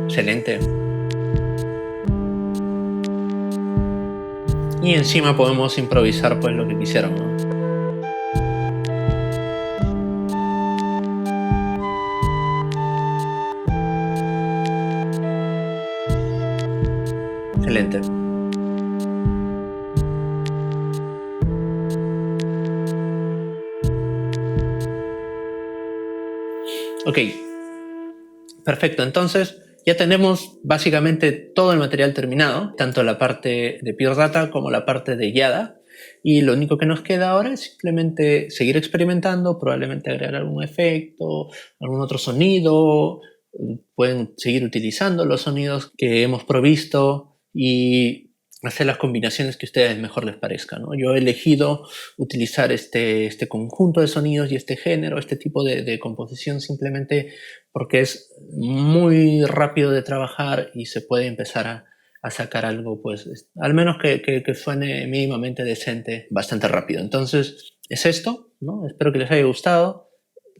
Excelente. Y encima podemos improvisar pues lo que quisieran, ¿no? Excelente. Ok, perfecto. Entonces ya tenemos básicamente todo el material terminado, tanto la parte de Pure Data como la parte de YADA. Y lo único que nos queda ahora es simplemente seguir experimentando, probablemente agregar algún efecto, algún otro sonido. Pueden seguir utilizando los sonidos que hemos provisto y hacer las combinaciones que a ustedes mejor les parezcan, ¿no? Yo he elegido utilizar este conjunto de sonidos y este género, este tipo de composición simplemente porque es muy rápido de trabajar y se puede empezar a sacar algo, pues, al menos que suene mínimamente decente bastante rápido. Entonces, es esto, ¿no? Espero que les haya gustado.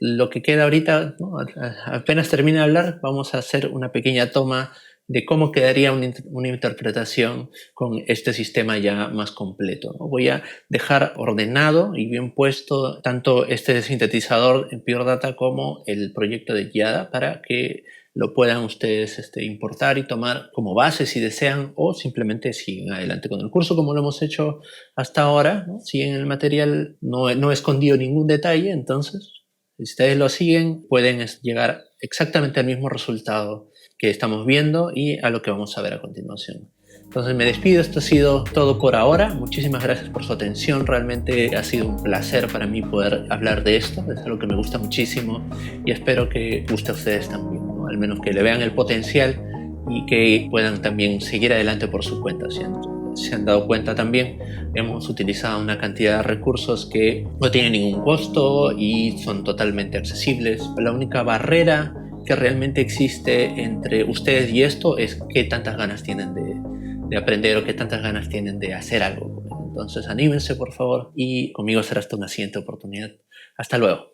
Lo que queda ahorita, ¿no? Apenas termine de hablar, vamos a hacer una pequeña toma de cómo quedaría una interpretación con este sistema ya más completo, ¿no? Voy a dejar ordenado y bien puesto tanto este sintetizador en Pure Data como el proyecto de YADA para que lo puedan ustedes importar y tomar como base si desean, o simplemente siguen adelante con el curso como lo hemos hecho hasta ahora, ¿no? Siguen el material, no he escondido ningún detalle, entonces si ustedes lo siguen pueden llegar exactamente al mismo resultado que estamos viendo y a lo que vamos a ver a continuación. Entonces me despido, esto ha sido todo por ahora. Muchísimas gracias por su atención, realmente ha sido un placer para mí poder hablar de esto, es algo que me gusta muchísimo y espero que guste a ustedes también, ¿no? Al menos que le vean el potencial y que puedan también seguir adelante por su cuenta. Se han dado cuenta también, hemos utilizado una cantidad de recursos que no tienen ningún costo y son totalmente accesibles. La única barrera que realmente existe entre ustedes y esto es qué tantas ganas tienen de aprender o qué tantas ganas tienen de hacer algo. Entonces anímense por favor y conmigo será hasta una siguiente oportunidad. Hasta luego.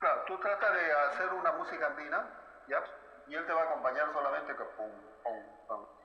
Claro, tú tratas de hacer una música andina, ¿ya? Y él te va a acompañar solamente con pum, pum, pum.